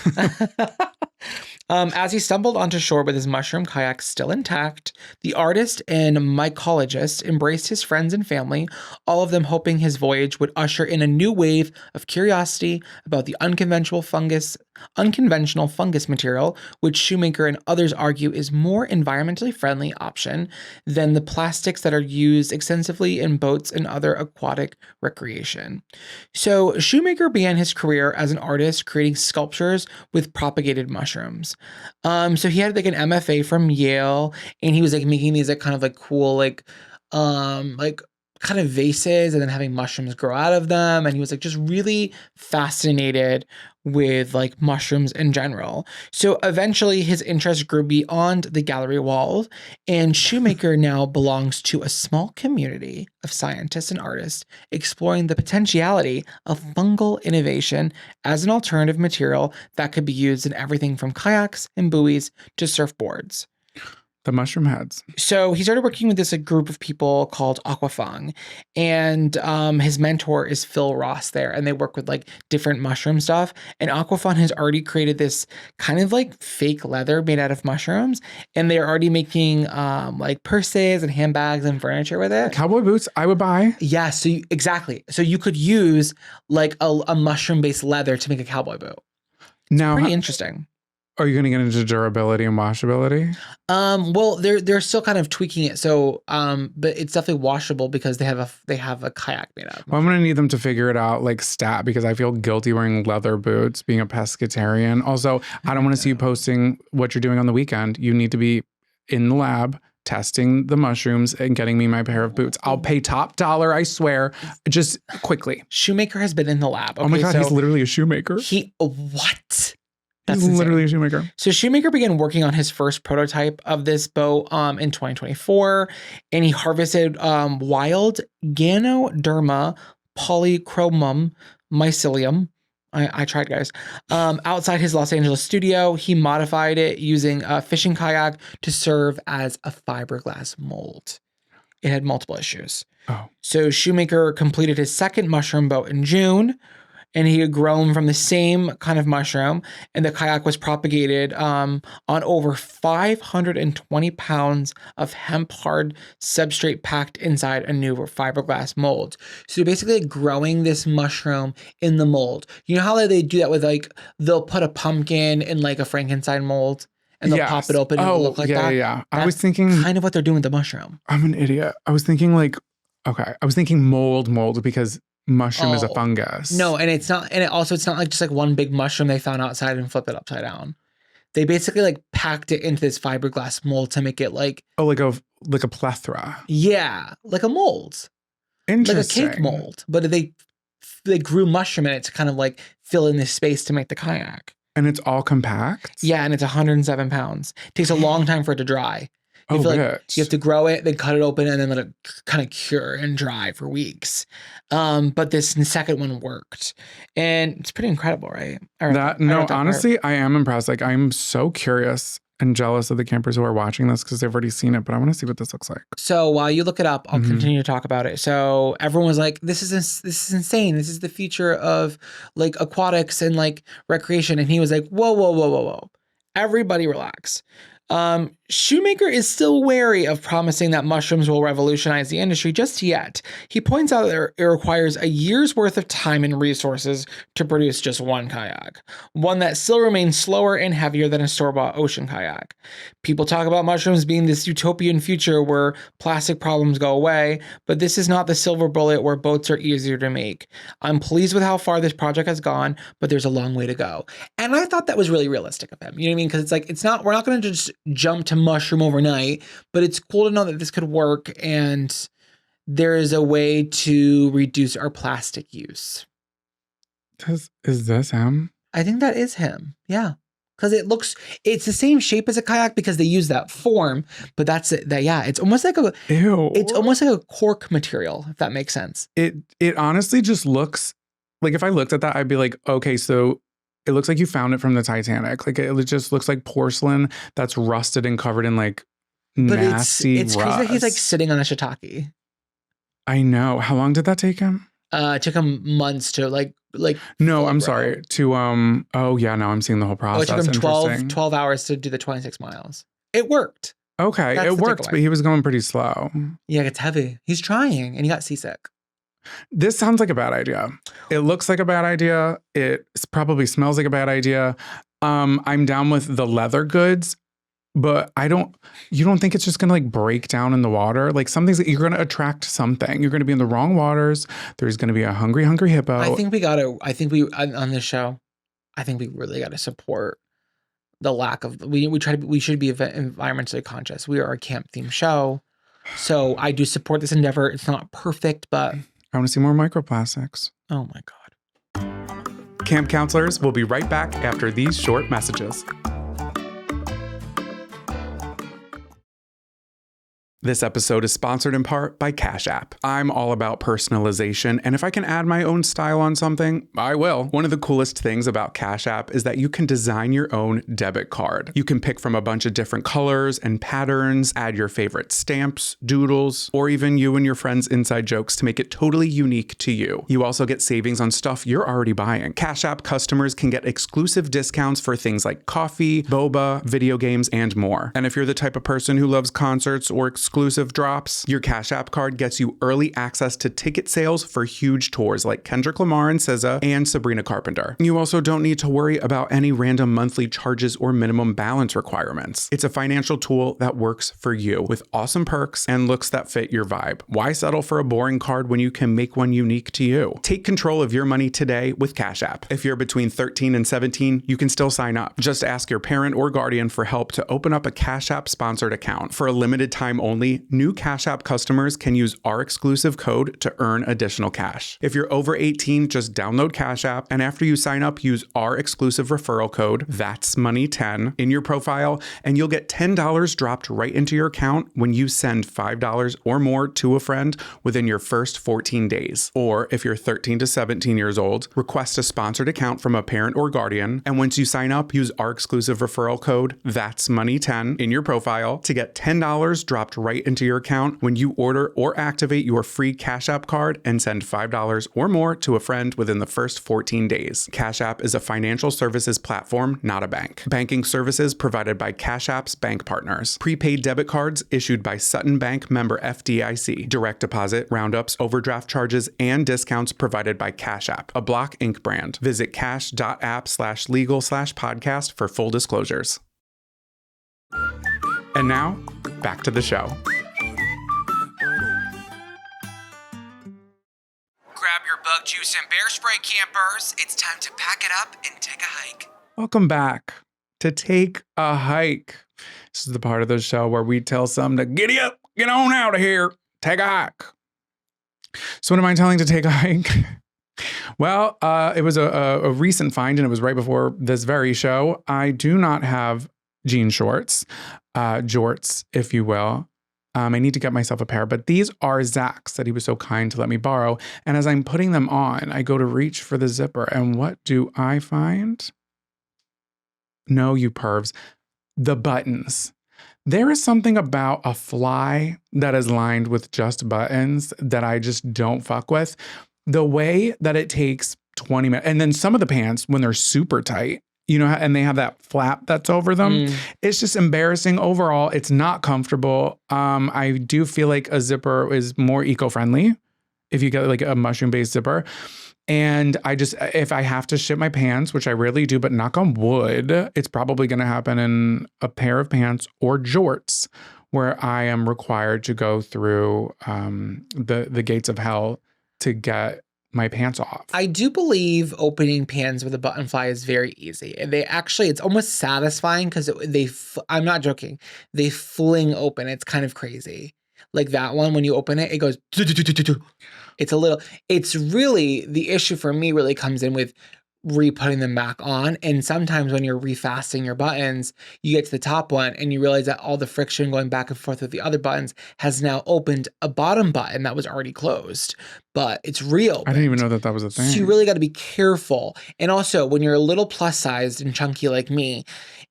As he stumbled onto shore with his mushroom kayak still intact, the artist and mycologist embraced his friends and family, all of them hoping his voyage would usher in a new wave of curiosity about the unconventional fungus material, which Shoemaker and others argue is more environmentally friendly option than the plastics that are used extensively in boats and other aquatic recreation. So Shoemaker began his career as an artist creating sculptures with propagated mushrooms. So he had like an MFA from Yale, and he was like making these like kind of like cool like kind of vases and then having mushrooms grow out of them. And he was like just really fascinated with like mushrooms in general. So eventually his interest grew beyond the gallery walls, and Shoemaker now belongs to a small community of scientists and artists exploring the potentiality of fungal innovation as an alternative material that could be used in everything from kayaks and buoys to surfboards. The mushroom heads. So he started working with a group of people called Aquafang, and his mentor is Phil Ross there, and they work with like different mushroom stuff. And Aquafang has already created this kind of like fake leather made out of mushrooms, and they're already making like purses and handbags and furniture with it. Cowboy boots, I would buy. Yeah, so exactly. So you could use like a mushroom-based leather to make a cowboy boot. Now, pretty interesting. Are you going to get into durability and washability? Well, they're still kind of tweaking it. So, but it's definitely washable because they have a kayak made out. Well, I'm going to need them to figure it out like stat because I feel guilty wearing leather boots, being a pescatarian. Also, I don't want to see you posting what you're doing on the weekend. You need to be in the lab testing the mushrooms and getting me my pair of boots. I'll pay top dollar, I swear, just quickly. Shoemaker has been in the lab. Okay, oh my God, he's literally a shoemaker. What? That's he's literally a shoemaker. So Shoemaker began working on his first prototype of this boat in 2024, and he harvested wild Ganoderma polychromum mycelium. I tried, guys. Outside his Los Angeles studio, he modified it using a fishing kayak to serve as a fiberglass mold. It had multiple issues. Oh. So Shoemaker completed his second mushroom boat in June, and he had grown from the same kind of mushroom, and the kayak was propagated on over 520 pounds of hemp hard substrate packed inside a new fiberglass mold. So basically growing this mushroom in the mold. You know how they do that with like, they'll put a pumpkin in like a Frankenstein mold and they'll pop it open and it'll look like that? Yeah. I was thinking kind of what they're doing with the mushroom. I'm an idiot. I was thinking mold because mushroom is a fungus. No, and it's not, and it's not like just like one big mushroom they found outside and flip it upside down. They basically like packed it into this fiberglass mold to make it like like a plethora. Yeah, like a mold. Interesting. Like a cake mold, but they grew mushroom in it to kind of like fill in this space to make the kayak. And it's all compact? Yeah, and it's 107 pounds. It takes a long time for it to dry. You have to grow it, then cut it open, and then let it kind of cure and dry for weeks. But this second one worked, and it's pretty incredible, right? Honestly, I am impressed. Like, I'm so curious and jealous of the campers who are watching this because they've already seen it, but I want to see what this looks like. So while you look it up, I'll continue to talk about it. So everyone was like, "This is insane. This is the future of like aquatics and like recreation," and he was like, "Whoa! Everybody relax." Shoemaker is still wary of promising that mushrooms will revolutionize the industry just yet. He points out that it requires a year's worth of time and resources to produce just one kayak, one that still remains slower and heavier than a store-bought ocean kayak. People talk about mushrooms being this utopian future where plastic problems go away, but this is not the silver bullet where boats are easier to make. I'm pleased with how far this project has gone, but there's a long way to go. And I thought that was really realistic of him. You know what I mean? Because it's like, we're not going to just jump to mushroom overnight, but it's cool to know that this could work and there is a way to reduce our plastic use. Is this him? I think that is him. Yeah. Because it's the same shape as a kayak because they use that form, but that's it. It's almost like it's almost like a cork material, if that makes sense. It honestly just looks like, if I looked at that, I'd be like, okay, so it looks like you found it from the Titanic. Like, it just looks like porcelain that's rusted and covered in like nasty it's crazy that he's like sitting on a shiitake. I know. How long did that take him? It took him months to like. No, I'm sorry. To oh yeah, now I'm seeing the whole process. It took him 12 hours to do the 26 miles. It worked. Okay, it worked, but he was going pretty slow. Yeah, it's heavy. He's trying, and he got seasick. This sounds like a bad idea. It looks like a bad idea. It probably smells like a bad idea. I'm down with the leather goods, but you don't think it's just going to like break down in the water? Like, you're going to attract something. You're going to be in the wrong waters. There's going to be a hungry hippo. On this show, I think we really got to support the lack of, we should be environmentally conscious. We are a camp themed show. So I do support this endeavor. It's not perfect, but I want to see more microplastics. Oh my God. Camp counselors will be right back after these short messages. This episode is sponsored in part by Cash App. I'm all about personalization, and if I can add my own style on something, I will. One of the coolest things about Cash App is that you can design your own debit card. You can pick from a bunch of different colors and patterns, add your favorite stamps, doodles, or even you and your friends' inside jokes to make it totally unique to you. You also get savings on stuff you're already buying. Cash App customers can get exclusive discounts for things like coffee, boba, video games, and more. And if you're the type of person who loves concerts or exclusive drops, your Cash App card gets you early access to ticket sales for huge tours like Kendrick Lamar and SZA and Sabrina Carpenter. You also don't need to worry about any random monthly charges or minimum balance requirements. It's a financial tool that works for you with awesome perks and looks that fit your vibe. Why settle for a boring card when you can make one unique to you? Take control of your money today with Cash App. If you're between 13 and 17, you can still sign up. Just ask your parent or guardian for help to open up a Cash App sponsored account. For a limited time only, new Cash App customers can use our exclusive code to earn additional cash. If you're over 18, just download Cash App, and after you sign up, use our exclusive referral code, that's money10, in your profile, and you'll get $10 dropped right into your account when you send $5 or more to a friend within your first 14 days. Or if you're 13 to 17 years old, request a sponsored account from a parent or guardian, and once you sign up, use our exclusive referral code, that's money10, in your profile to get $10 dropped right into your account when you order or activate your free Cash App card and send $5 or more to a friend within the first 14 days. Cash App is a financial services platform, not a bank. Banking services provided by Cash App's bank partners. Prepaid debit cards issued by Sutton Bank, member FDIC. Direct deposit, roundups, overdraft charges, and discounts provided by Cash App, a Block Inc. brand. Visit cash.app/legal/podcast for full disclosures. And now, back to the show. Grab your bug juice and bear spray, campers. It's time to pack it up and take a hike. Welcome back to Take a Hike. This is the part of the show where we tell some to giddy up, get on out of here, take a hike. So what am I telling to take a hike? Well, it was a recent find, and it was right before this very show. I do not have jean shorts, jorts, if you will. I need to get myself a pair, but these are Zach's that he was so kind to let me borrow. And as I'm putting them on, I go to reach for the zipper, and what do I find? No, you pervs. The buttons. There is something about a fly that is lined with just buttons that I just don't fuck with. The way that it takes 20 minutes, and then some of the pants, when they're super tight, you know, and they have that flap that's over them. It's just embarrassing overall. It's not comfortable. I do feel like a zipper is more eco-friendly if you get like a mushroom-based zipper. And if I have to shit my pants, which I rarely do, but knock on wood, it's probably going to happen in a pair of pants or jorts where I am required to go through the gates of hell to get my pants off. I do believe opening pants with a button fly is very easy. And it's almost satisfying because I'm not joking. They fling open. It's kind of crazy. Like that one, when you open it, it goes, it's really, the issue for me really comes in with re-putting them back on. And sometimes when you're refasting your buttons, you get to the top one and you realize that all the friction going back and forth with the other buttons has now opened a bottom button that was already closed, but it's reopened. I didn't even know that was a thing. So you really got to be careful. And also when you're a little plus sized and chunky like me,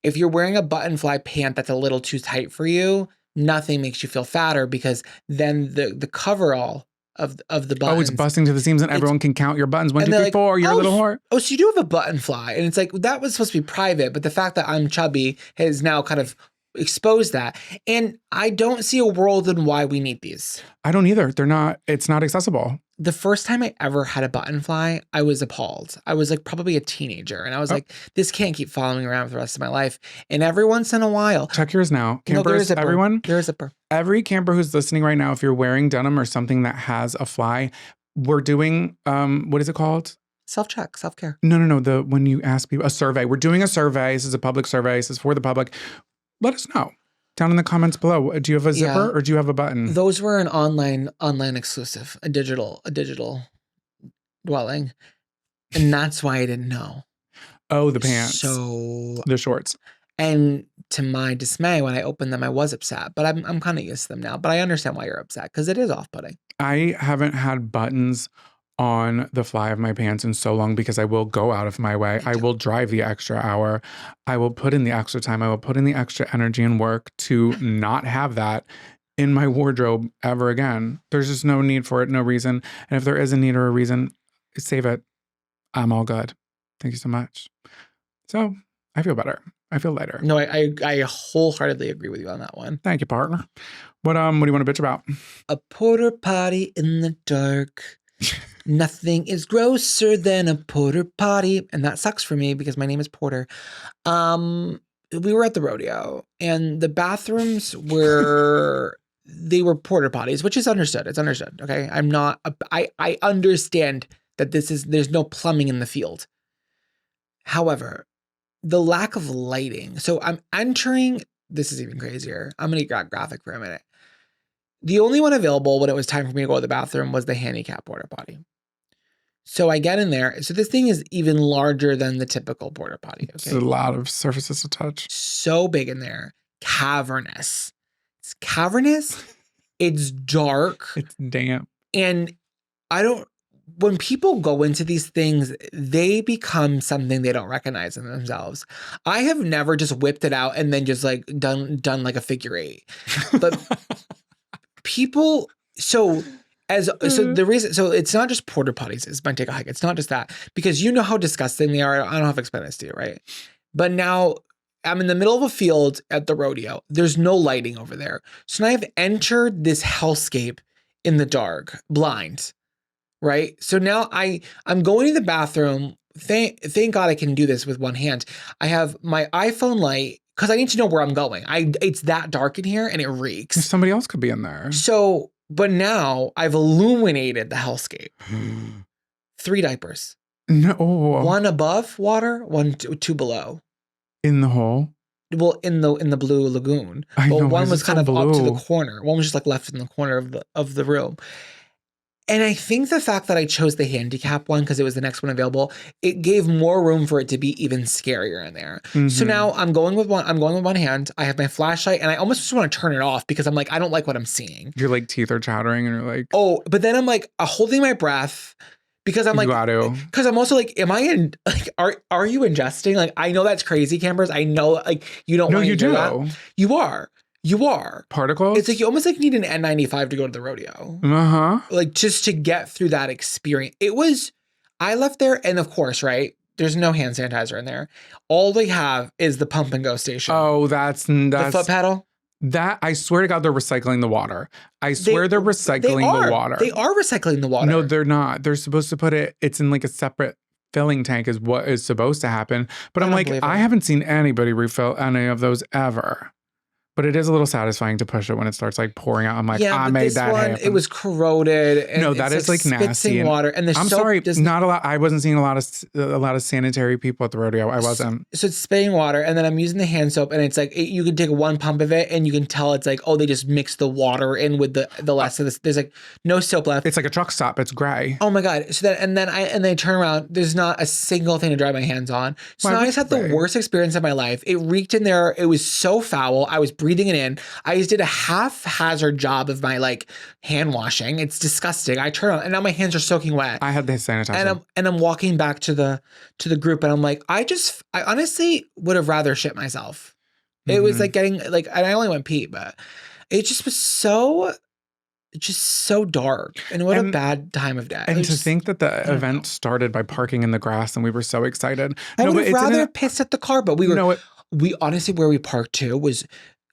if you're wearing a button fly pant that's a little too tight for you, nothing makes you feel fatter because then the coverall of the buttons. Oh, it's busting to the seams and everyone can count your buttons. 1, 2, 3, 4. You're a little whore. Oh, so you do have a button fly. And it's like, that was supposed to be private, but the fact that I'm chubby has now kind of exposed that. And I don't see a world in why we need these. I don't either. It's not accessible. The first time I ever had a button fly, I was appalled. I was like probably a teenager. And I was like, this can't keep following me around for the rest of my life. And every once in a while. Check yours now. Campers, everyone. There's a zipper. Every camper who's listening right now, if you're wearing denim or something that has a fly, we're doing, what is it called? Self-check, self-care. No. When you ask people, a survey. We're doing a survey. This is a public survey. This is for the public. Let us know. Down in the comments below. Do you have a zipper or do you have a button? Those were an online exclusive, a digital dwelling. And that's why I didn't know. Oh, the pants. So the shorts. And to my dismay, when I opened them, I was upset. But I'm kind of used to them now. But I understand why you're upset because it is off-putting. I haven't had buttons on the fly of my pants in so long because I will go out of my way. I will drive the extra hour. I will put in the extra time. I will put in the extra energy and work to not have that in my wardrobe ever again. There's just no need for it, no reason. And if there is a need or a reason, save it. I'm all good. Thank you so much. So I feel better. I feel lighter. No, I wholeheartedly agree with you on that one. Thank you, partner. What do you want to bitch about? A porter potty in the dark. Nothing is grosser than a porter potty. And that sucks for me because my name is Porter. We were at the rodeo and the bathrooms were, they were porter potties, which is understood. It's understood. Okay. I understand that there's no plumbing in the field. However, the lack of lighting. So I'm entering, this is even crazier. I'm going to get graphic for a minute. The only one available when it was time for me to go to the bathroom was the handicap porta potty. So I get in there. So this thing is even larger than the typical porta potty. Okay? It's a lot of surfaces to touch. So big in there. Cavernous. It's cavernous. It's dark. It's damp. And when people go into these things, they become something they don't recognize in themselves. I have never just whipped it out and then just like done like a figure eight. But people, so the reason, so it's not just porta potties is my take a hike. It's not just that, because you know how disgusting they are. I don't have to explain this to you, right? But now I'm in the middle of a field at the rodeo. There's no lighting over there. So now I've entered this hellscape in the dark, blind, right? So now I'm going to the bathroom. Thank God I can do this with one hand. I have my iPhone light because I need to know where I'm going. It's that dark in here and it reeks. Somebody else could be in there. So, but now I've illuminated the hellscape. 3 diapers. No. 1 above water, 2 below. In the hole? Well, in the blue lagoon. I know, one was kind of blue? up to the corner. One was just like left in the corner of the room. And I think the fact that I chose the handicap one because it was the next one available, it gave more room for it to be even scarier in there. Mm-hmm. So now I'm going with one hand. I have my flashlight and I almost just want to turn it off because I'm like, I don't like what I'm seeing. Your like teeth are chattering and you're like, oh, but then I'm like holding my breath because I'm like, because I'm also like, am I in like, are you ingesting? Like, I know that's crazy, campers. I know like you don't want to do that. You are. Particles? It's like you almost like need an N95 to go to the rodeo. Uh-huh. Like just to get through that experience. I left there and of course, right? There's no hand sanitizer in there. All they have is the pump and go station. Oh, that's the foot pedal. That I swear to God, they're recycling the water. I swear they're recycling the water. They are recycling the water. No, they're not. They're supposed to put it's in like a separate filling tank is what is supposed to happen. But I'm like, I haven't seen anybody refill any of those ever. But it is a little satisfying to push it when it starts like pouring out. I'm like, I made that happen. It was corroded. And no, that is like nasty. Water, and I'm sorry, not a lot. I wasn't seeing a lot of sanitary people at the rodeo. I wasn't. So it's spitting water, and then I'm using the hand soap, and it's like you can take 1 pump of it, and you can tell it's like, oh, they just mixed the water in with the rest of this. There's like no soap left. It's like a truck stop. It's gray. Oh my God. So then I turn around. There's not a single thing to dry my hands on. So now I just had the worst experience of my life. It reeked in there. It was so foul. I was breathing it in. I just did a haphazard job of my like hand washing. It's disgusting. I turn on and now my hands are soaking wet. I had the sanitizer. And I'm walking back to the group and I'm like, I honestly would have rather shit myself. It was like getting like, and I only went pee, but it just was so dark. And what a bad time of day. And to think that the event started by parking in the grass and we were so excited. I would have rather pissed at the car, but we honestly, where we parked to was,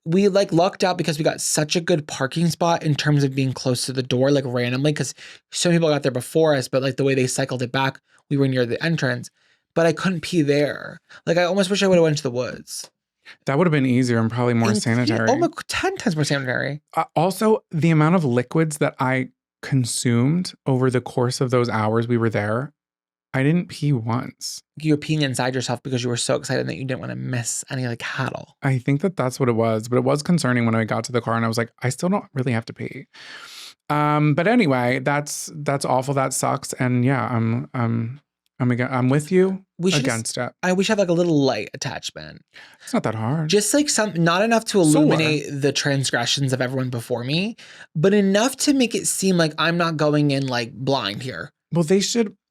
we like lucked out because we got such a good parking spot in terms of being close to the door, like randomly, because some people got there before us, but like the way they cycled it back, we were near the entrance, but I couldn't pee there. Like I almost wish I would have went to the woods. That would have been easier and probably more sanitary. Almost 10 times more sanitary. Also, the amount of liquids that I consumed over the course of those hours we were there, I didn't pee once. You were peeing inside yourself because you were so excited that you didn't want to miss any like cattle. I think that's what it was, but it was concerning when I got to the car and I was like, I still don't really have to pee. But anyway, that's awful. That sucks. And yeah, Oh my God, I'm with you We should against it. We should have like a little light attachment. It's not that hard. Just like not enough to illuminate the transgressions of everyone before me, but enough to make it seem like I'm not going in like blind here. Well,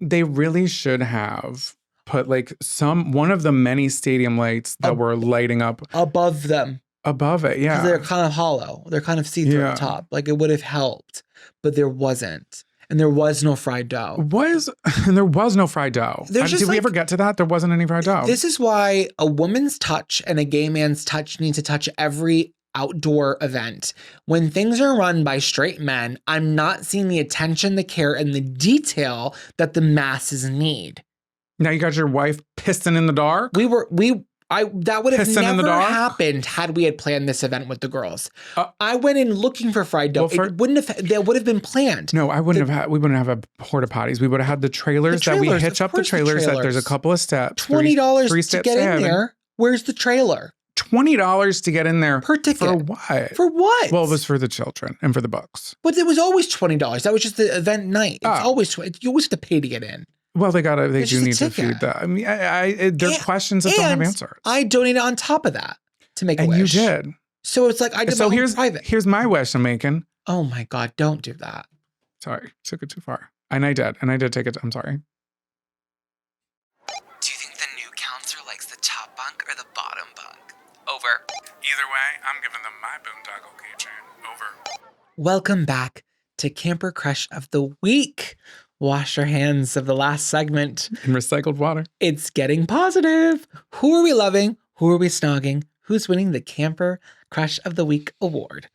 they really should have put like one of the many stadium lights that were lighting up above them. Above it, yeah. They're kind of hollow. They're kind of see-through at the top. Like it would have helped, but there wasn't. And there was no fried dough. There was no fried dough. Did we ever get to that? There wasn't any fried dough. This is why a woman's touch and a gay man's touch need to touch every outdoor event. When things are run by straight men, I'm not seeing the attention, the care, and the detail that the masses need. Now you got your wife pissing in the dark? That would have never happened had we had planned this event with the girls. I went in looking for fried dough. That would have been planned. No, we wouldn't have a porta potties. We would have had the trailers that we hitch up the trailers that there's a couple of steps. $20 to get in there. Where's the trailer? $20 to get in there. Per ticket. For what? For what? Well, it was for the children and for the books. But it was always $20. That was just the event night. It's always you always have to pay to get in. Well, they do need to feed that. I mean, there are questions that don't have answers. I donated on top of that to make a wish. And you did. So it's like I did private. Here's my wish I'm making. Oh my God, don't do that. Sorry, took it too far. And I did take it. I'm sorry. Do you think the new counselor likes the top bunk or the bottom bunk? Over. Either way, I'm giving them my boondoggle keychain. Over. Welcome back to Camper Crush of the Week. Wash your hands of the last segment. In recycled water. It's getting positive. Who are we loving? Who are we snogging? Who's winning the Camper Crush of the Week award?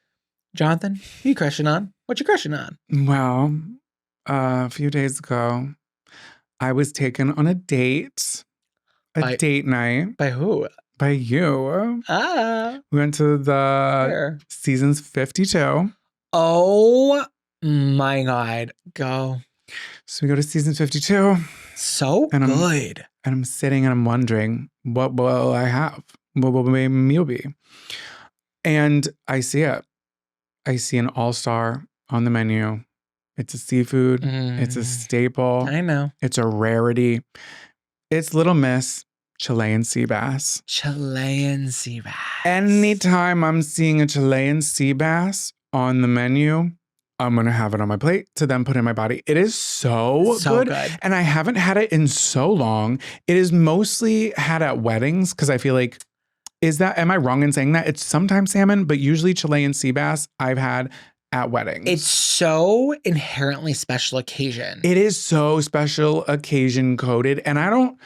Jonathan, who you crushing on? What you crushing on? Well, a few days ago, I was taken on a date. Date night. By who? By you. We went to the Seasons 52. Oh my God. Go. So we go to season 52. So good. And I'm sitting and I'm wondering, what will I have? What will my meal be? And I see it. I see an all-star on the menu. It's a seafood. It's a staple. I know. It's a rarity. It's Little Miss Chilean sea bass. Chilean sea bass. Anytime I'm seeing a Chilean sea bass on the menu, I'm going to have it on my plate to then put in my body. It is so good. And I haven't had it in so long. It is mostly had at weddings because I feel like, am I wrong in saying that? It's sometimes salmon, but usually Chilean sea bass I've had at weddings. It's so inherently special occasion. It is so special occasion coded. And I don't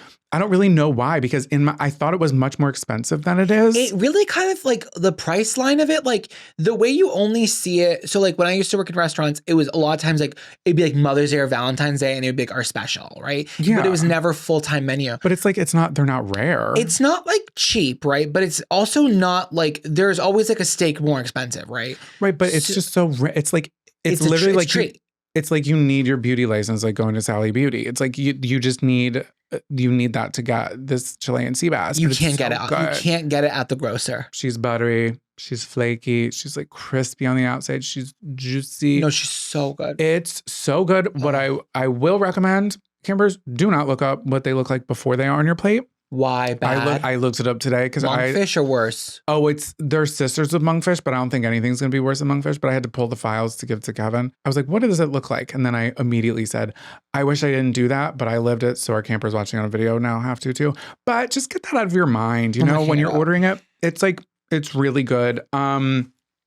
really know why, because I thought it was much more expensive than it is. It really kind of like the price line of it, like the way you only see it. So like when I used to work in restaurants, it was a lot of times like it'd be like Mother's Day or Valentine's Day and it would be like our special, right? Yeah. But it was never full-time menu. But it's like, they're not rare. It's not like cheap, right? But it's also not like, there's always like a steak more expensive, right? Right, but it's just so rare. It's like, it's literally like, it's like you need your beauty license, like going to Sally Beauty. It's like you just need... You need that to get this Chilean sea bass. You can't get it. You can't get it at the grocer. She's buttery. She's flaky. She's like crispy on the outside. She's juicy. No, she's so good. It's so good. What I will recommend, campers, do not look up what they look like before they are on your plate. Why bad? I looked it up today because monkfish or worse. Oh, they're sisters of monkfish, but I don't think anything's gonna be worse than monkfish. But I had to pull the files to give to Kevin. I was like, what does it look like? And then I immediately said, I wish I didn't do that, but I lived it. So our campers watching on a video now have to too. But just get that out of your mind. You know, when you're ordering it, it's like, it's really good.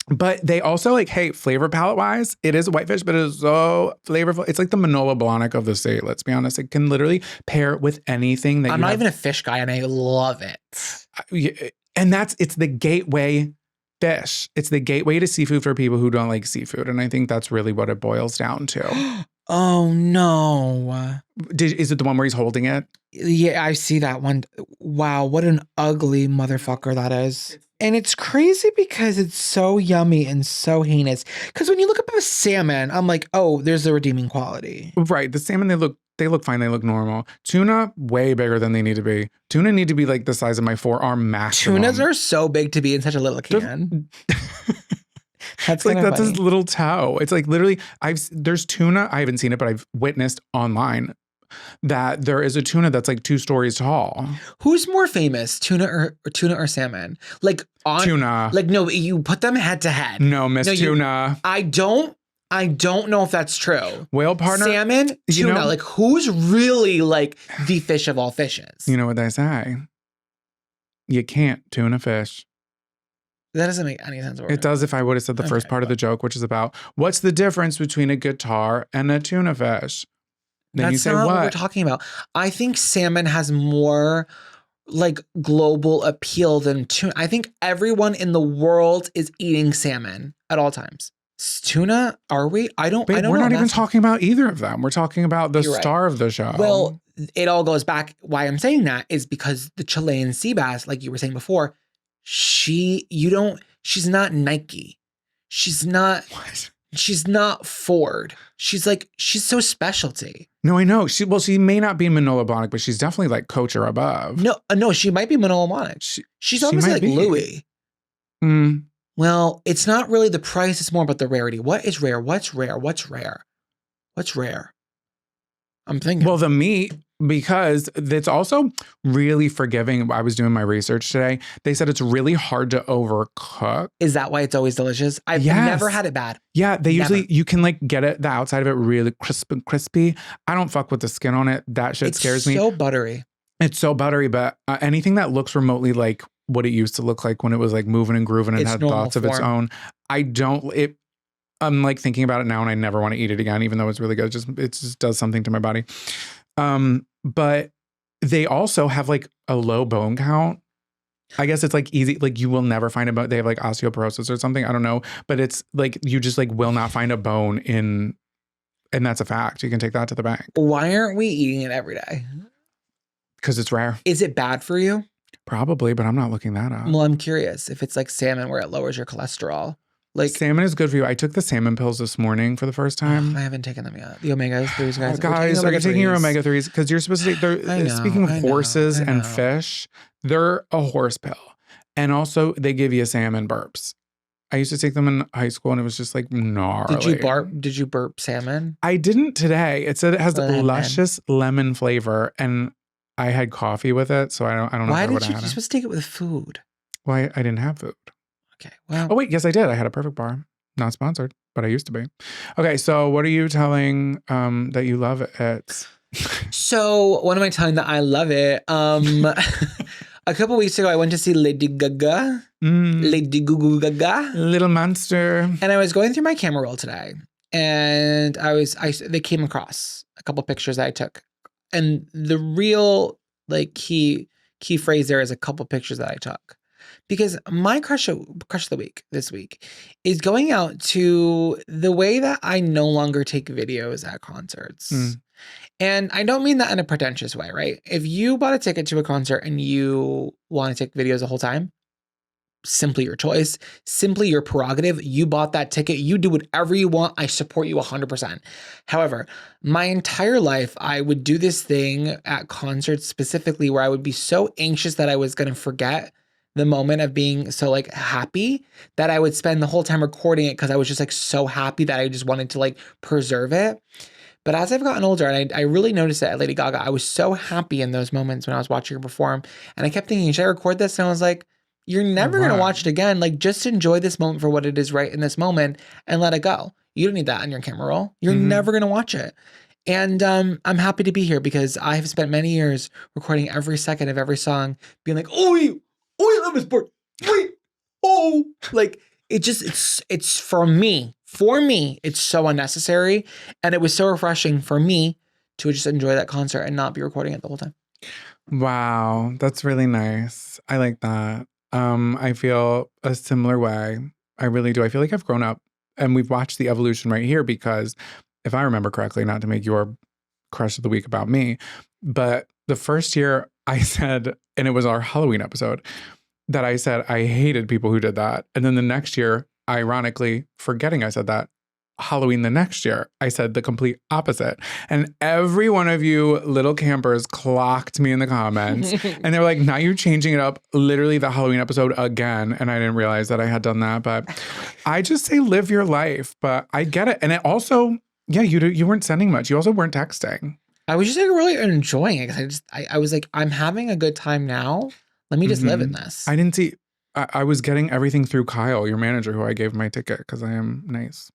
But they also like, hey, flavor palette wise, it is whitefish, but it is so flavorful. It's like the Manolo Blahnik of the state, let's be honest. It can literally pair with anything that I'm not even a fish guy and I love it. And it's the gateway fish. It's the gateway to seafood for people who don't like seafood. And I think that's really what it boils down to. Oh, no. Is it the one where he's holding it? Yeah, I see that one. Wow, what an ugly motherfucker that is. And it's crazy because it's so yummy and so heinous. Because when you look up a salmon, I'm like, oh, there's the redeeming quality. Right. The salmon, they look fine. They look normal. Tuna, way bigger than they need to be. Tuna need to be like the size of my forearm maximum. Tunas are so big to be in such a little can. That's his little toe. It's like literally, there's tuna. I haven't seen it, but I've witnessed online. that there is a tuna that's like 2 stories tall. Who's more famous, tuna or salmon? Like tuna. Like no, you put them head to head. No, Miss Tuna. I don't know if that's true. Whale partner, salmon, tuna. You know, like who's really like the fish of all fishes? You know what they say? You can't tuna fish. That doesn't make any sense. It does if I would have said the first part of the joke, which is about what's the difference between a guitar and a tuna fish. Then you say not what we're talking about. I think salmon has more like global appeal than tuna. I think everyone in the world is eating salmon at all times. Tuna, are we? I don't we're know. Not even talking about either of them. We're talking about the star of the show. Well, it all goes back. Why I'm saying that is because the Chilean sea bass, like you were saying before, she's not Nike. She's not Ford. She's so specialty. No, I know. She may not be Manolo Blahnik, but she's definitely like Coach or above. No, she might be Manolo Blahnik. She's almost like Louis. Well, it's not really the price. It's more about the rarity. What is rare? What's rare? What's rare? What's rare? I'm thinking. Well, the meat, because it's also really forgiving. I was doing my research today. They said it's really hard to overcook. Is that why it's always delicious? I've never had it bad. Yeah, you can like get it, the outside of it really crisp and crispy. I don't fuck with the skin on it. That shit scares me. It's so buttery. It's so buttery, but anything that looks remotely like what it used to look like when it was like moving and grooving and had thoughts of its own. I'm like thinking about it now and I never want to eat it again, even though it's really good. It just does something to my body. But they also have like a low bone count. I guess it's like easy, like you will never find a bone. They have like osteoporosis or something. I don't know. But it's like, you just like will not find a bone and that's a fact. You can take that to the bank. Why aren't we eating it every day? Because it's rare. Is it bad for you? Probably, but I'm not looking that up. Well, I'm curious if it's like salmon where it lowers your cholesterol. Like salmon is good for you. I took the salmon pills this morning for the first time. I haven't taken them yet. The omega-3s, guys. Guys, are you taking your omega-3s? Because you're supposed to take, speaking of horses and fish, they're a horse pill. And also they give you salmon burps. I used to take them in high school and it was just like gnarly. Did you burp salmon? I didn't today. It said it has luscious lemon flavor and I had coffee with it, so I don't know. Why did you're supposed to take it with food? Well, I didn't have food. Okay. Well. Oh wait, yes I did. I had a Perfect Bar. Not sponsored, but I used to be. Okay, so what are you telling that you love it? So what am I telling that I love it? A couple weeks ago, I went to see Lady Gaga. Lady Gaga. Little monster. And I was going through my camera roll today, and they came across a couple pictures that I took. And the real like key phrase there is a couple pictures that I took, because my crush of the week this week is going out to the way that I no longer take videos at concerts. And I don't mean that in a pretentious way, right? If you bought a ticket to a concert and you want to take videos the whole time, simply your choice, simply your prerogative. You bought that ticket. You do whatever you want. I support you 100%. However, my entire life, I would do this thing at concerts specifically where I would be so anxious that I was going to forget the moment of being so like happy that I would spend the whole time recording it because I was just like so happy that I just wanted to like preserve it. But as I've gotten older, and I really noticed it at Lady Gaga, I was so happy in those moments when I was watching her perform. And I kept thinking, should I record this? And I was like, you're never going to watch it again. Like, just enjoy this moment for what it is right in this moment and let it go. You don't need that on your camera roll. You're never going to watch it. And I'm happy to be here because I have spent many years recording every second of every song, being like, I love this part. Like, it's for me, it's so unnecessary. And it was so refreshing for me to just enjoy that concert and not be recording it the whole time. Wow. That's really nice. I like that. I feel a similar way. I really do. I feel like I've grown up and we've watched the evolution right here because if I remember correctly, not to make your crush of the week about me, but the first year I said, and it was our Halloween episode, that I said I hated people who did that. And then the next year, ironically, forgetting I said that, Halloween the next year, I said the complete opposite. And every one of you little campers clocked me in the comments. And they were like, now you're changing it up, literally the Halloween episode again. And I didn't realize that I had done that. But I just say live your life. But I get it. And it also, yeah, you weren't sending much. You also weren't texting. I was just like really enjoying it because I was like, I'm having a good time now. Let me just live in this. I didn't see. I was getting everything through Kyle, your manager, who I gave my ticket because I am nice.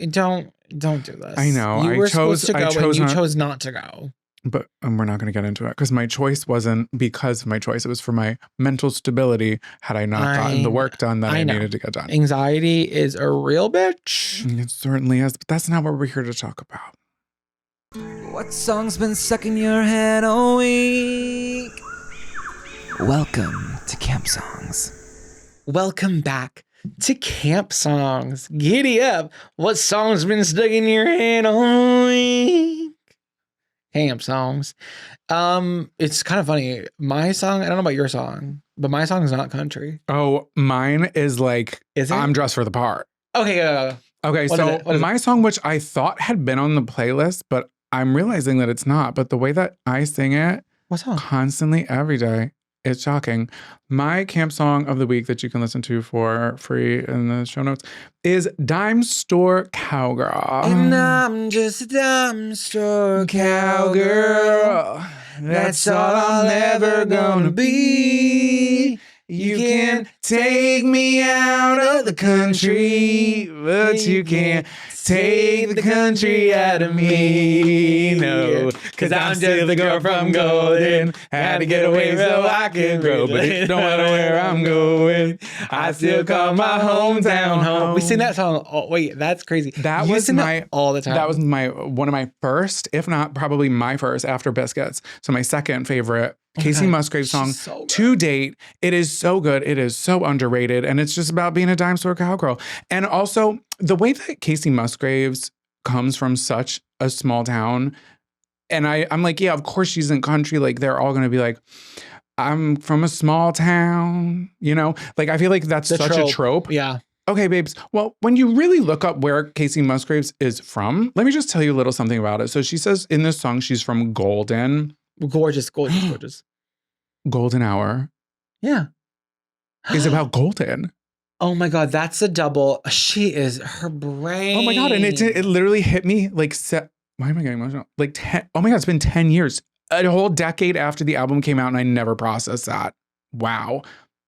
Don't do this. I know. You were supposed to go and you chose not to go. But we're not going to get into it because my choice wasn't because of my choice. It was for my mental stability had I not gotten the work done that I needed to get done. Anxiety is a real bitch. It certainly is. But that's not what we're here to talk about. What song's been stuck in your head all week? Welcome to Camp Songs. Welcome back to Camp Songs. Giddy up. What song's been stuck in your head all week? Camp Songs. It's kind of funny. My song, I don't know about your song, but my song is not country. Oh, mine is like, is it? I'm dressed for the part. Okay. Okay, so my song, which I thought had been on the playlist, but I'm realizing that it's not. But the way that I sing it constantly every day, it's shocking. My camp song of the week that you can listen to for free in the show notes is Dime Store Cowgirl. And I'm just a dime store cowgirl. That's all I'm ever gonna be. You can take me out of the country, but you can't take the country out of me. No, cause I'm just the girl from Golden. Had to get away so I can grow, but it don't matter where I'm going. I still call my hometown home. We sing that song. Oh, wait, that's crazy. That was my all the time. That was one of my first, if not probably my first after Biscuits. So my second favorite Casey Musgraves song to date. It is so good. It is so underrated. And it's just about being a dime store cowgirl. And also the way that Casey Musgraves comes from such a small town. And I'm like, yeah, of course she's in country. Like they're all going to be like, I'm from a small town, you know, like I feel like that's such a trope. Yeah. Okay, babes. Well, when you really look up where Casey Musgraves is from, let me just tell you a little something about it. So she says in this song, she's from Golden. Gorgeous. Golden Hour. Yeah. Is about golden. Oh my God, that's a double. She is her brain. Oh my God. And it literally hit me like, why am I getting emotional? Like, oh my God, it's been 10 years. A whole decade after the album came out and I never processed that. Wow.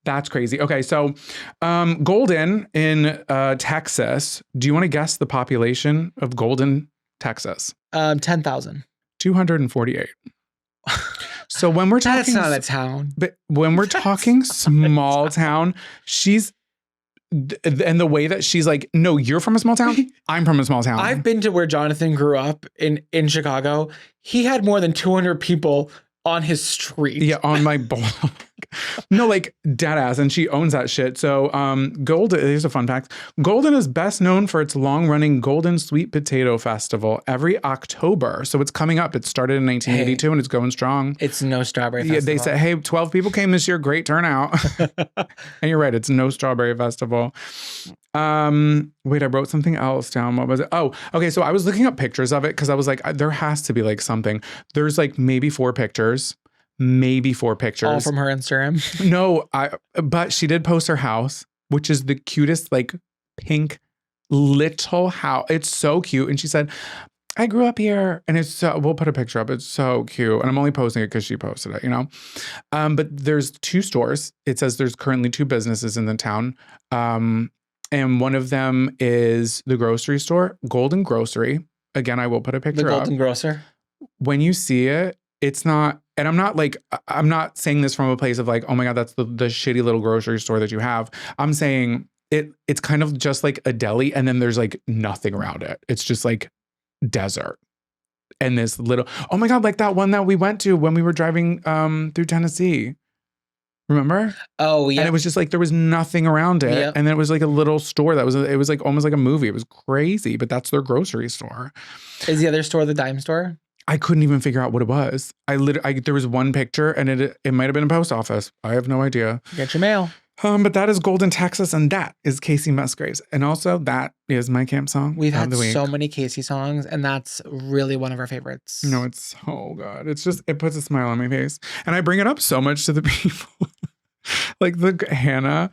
That's crazy. Okay, so Golden in Texas. Do you want to guess the population of Golden, Texas? 10,000. 248. So when we're talking, that's not a town. But when we're talking small town, and the way that she's like, no, you're from a small town. I'm from a small town. I've been to where Jonathan grew up in Chicago. He had more than 200 people on his street. Yeah, on my block. No, like dead ass. And she owns that shit. So Golden, here's a fun fact. Golden is best known for its long-running Golden Sweet Potato Festival every October. So it's coming up. It started in 1982 and it's going strong. It's no strawberry festival. Yeah, they said, hey, 12 people came this year. Great turnout. And you're right. It's no strawberry festival. Wait, I wrote something else down. What was it? Oh, okay. So I was looking up pictures of it because I was like, there has to be like something. There's like maybe 4 pictures. All from her Instagram. No, but she did post her house, which is the cutest, like pink little house. It's so cute. And she said, I grew up here, and we'll put a picture up. It's so cute. And I'm only posting it because she posted it, you know? But there's 2 stores. It says there's currently 2 businesses in the town. And one of them is the grocery store, Golden Grocery. Again, I will put a picture up. The Golden Grocer. When you see it, it's not, and I'm not saying this from a place of like, oh my God, that's the shitty little grocery store that you have. I'm saying it's kind of just like a deli, and then there's like nothing around it. It's just like desert. And this little, oh my God, like that one that we went to when we were driving through Tennessee. Remember? Oh, yeah. And it was just like, there was nothing around it. Yep. And then it was like a little store it was like almost like a movie. It was crazy, but that's their grocery store. Is the other store the dime store? I couldn't even figure out what it was. There was one picture and it might've been a post office. I have no idea. Get your mail. But that is Golden, Texas, and that is Casey Musgraves. And also that is my camp song. We've had so many Casey songs, and that's really one of our favorites. No, it's so good. It's just, it puts a smile on my face. And I bring it up so much to the people. Like Hannah,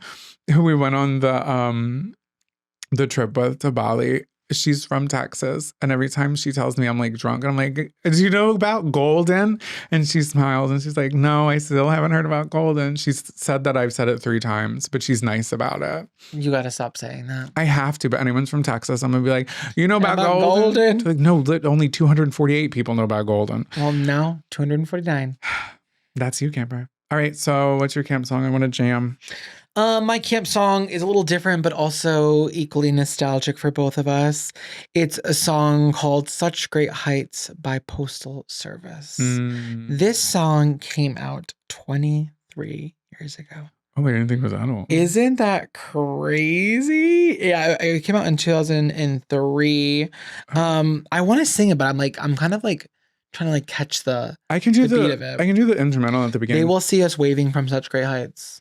who we went on the trip with to Bali. she's from Texas. And every time she tells me I'm like drunk, and I'm like, do you know about Golden? And she smiles and she's like, no, I still haven't heard about Golden. She's said that I've said it 3 times, but she's nice about it. You got to stop saying that. I have to, but anyone's from Texas, I'm going to be like, you know about Golden? Like, no, only 248 people know about Golden. Well, no, 249. That's you, camper. All right, so what's your camp song? I want to jam. My camp song is a little different, but also equally nostalgic for both of us. It's a song called Such Great Heights by Postal Service. This song came out 23 years ago. Oh, I didn't think it was that old. Isn't that crazy? Yeah, it came out in 2003. I want to sing it, but I'm kind of like trying to like catch the beat of it. I can do the instrumental at the beginning. They will see us waving from such great heights.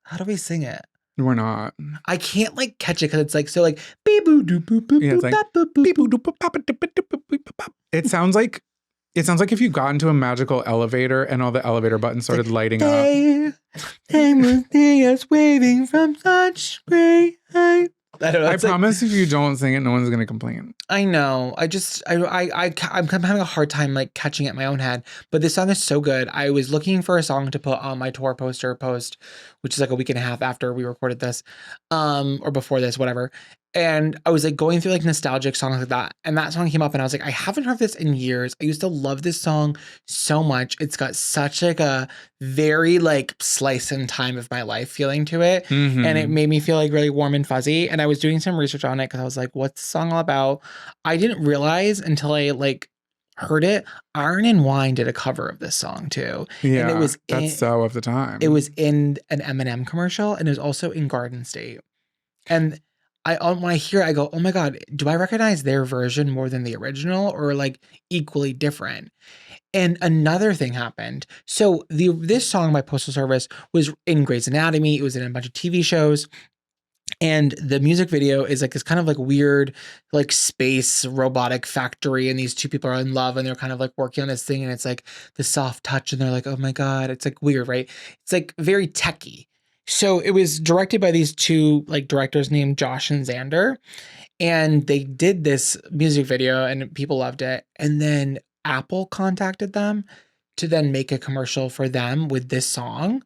How do we sing it? We're not. I can't like catch it because it's like so like beep boo doo boop boop boop bop boop boop boop. It sounds like if you got into a magical elevator and all the elevator buttons started lighting up. They will see us waving from such great heights. I don't know. I promise if you don't sing it, no one's gonna complain. I know. I'm having a hard time like catching it in my own head. But this song is so good. I was looking for a song to put on my tour poster post, which is like a week and a half after we recorded this, or before this, whatever. And I was like going through like nostalgic songs like that. And that song came up and I was like, I haven't heard this in years. I used to love this song so much. It's got such like a very like slice in time of my life feeling to it. Mm-hmm. And it made me feel like really warm and fuzzy. And I was doing some research on it because I was like, what's the song all about? I didn't realize until I like heard it. Iron and Wine did a cover of this song too. Yeah, and it was that's so of the time. It was in an M&M commercial and it was also in Garden State. And when I hear it, I go, oh my God, do I recognize their version more than the original or like equally different? And another thing happened. So this song by Postal Service was in Grey's Anatomy. It was in a bunch of TV shows. And the music video is like this kind of like weird, like space robotic factory. And these two people are in love and they're kind of like working on this thing. And it's like the soft touch. And they're like, oh my God, it's like weird, right? It's like very techie. So it was directed by these two like directors named Josh and Xander. And they did this music video and people loved it. And then Apple contacted them to then make a commercial for them with this song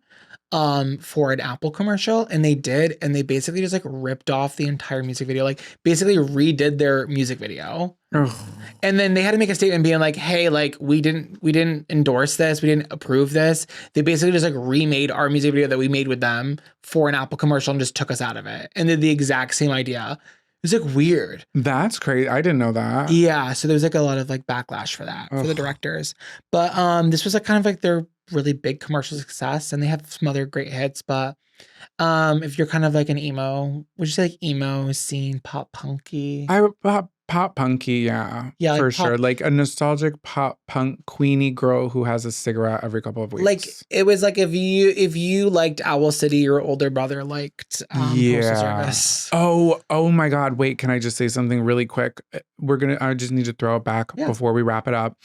for an Apple commercial. And they did. And they basically just like ripped off the entire music video, like basically redid their music video. Ugh. And then they had to make a statement being like, hey, like we didn't endorse this. We didn't approve this. They basically just like remade our music video that we made with them for an Apple commercial and just took us out of it and did the exact same idea. It was like weird. That's crazy. I didn't know that. Yeah. So there was like a lot of like backlash for that for the directors. But this was like kind of like their really big commercial success and they have some other great hits. But if you're kind of like an emo, would you say like emo scene, pop punky? Pop punky, yeah, like for sure. Like a nostalgic pop punk queenie girl who has a cigarette every couple of weeks. Like it was like if you liked Owl City, your older brother liked Postal Service. Oh my God! Wait, can I just say something really quick? I just need to throw it back before we wrap it up.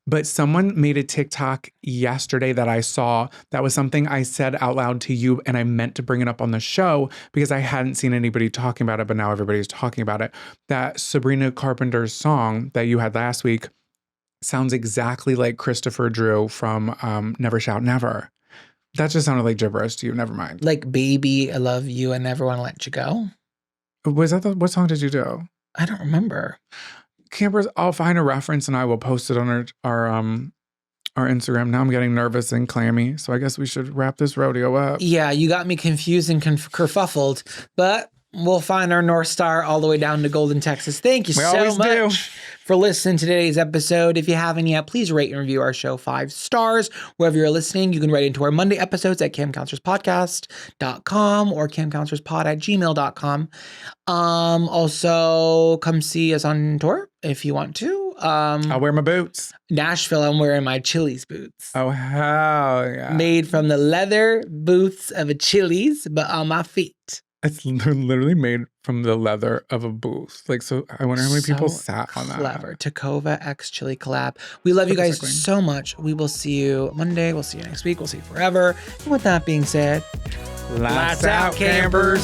But someone made a TikTok yesterday that I saw. That was something I said out loud to you, and I meant to bring it up on the show because I hadn't seen anybody talking about it, but now everybody's talking about it. That Sabrina Carpenter's song that you had last week sounds exactly like Christopher Drew from Never Shout Never. That just sounded like gibberish to you. Never mind. Like Baby, I Love You and Never Want to Let You Go. Was that what song did you do? I don't remember. Campers, I'll find a reference and I will post it on our Instagram. Now I'm getting nervous and clammy, so I guess we should wrap this rodeo up. Yeah, you got me confused and kerfuffled, but we'll find our North Star all the way down to Golden, Texas. Thank you so much for listening to today's episode. If you haven't yet, please rate and review our show 5 stars. Wherever you're listening, you can write into our Monday episodes at camcounselorspodcast.com or camcounselorspod@gmail.com. Also, come see us on tour if you want to. I'll wear my boots. Nashville, I'm wearing my Chili's boots. Oh, hell yeah. Made from the leather boots of a Chili's, but on my feet. It's literally made from the leather of a booth. Like, so I wonder how many people sat on that. Clever. Tacova X Chili collab. We love you guys so much. We will see you Monday. We'll see you next week. We'll see you forever. And with that being said, lights out, campers.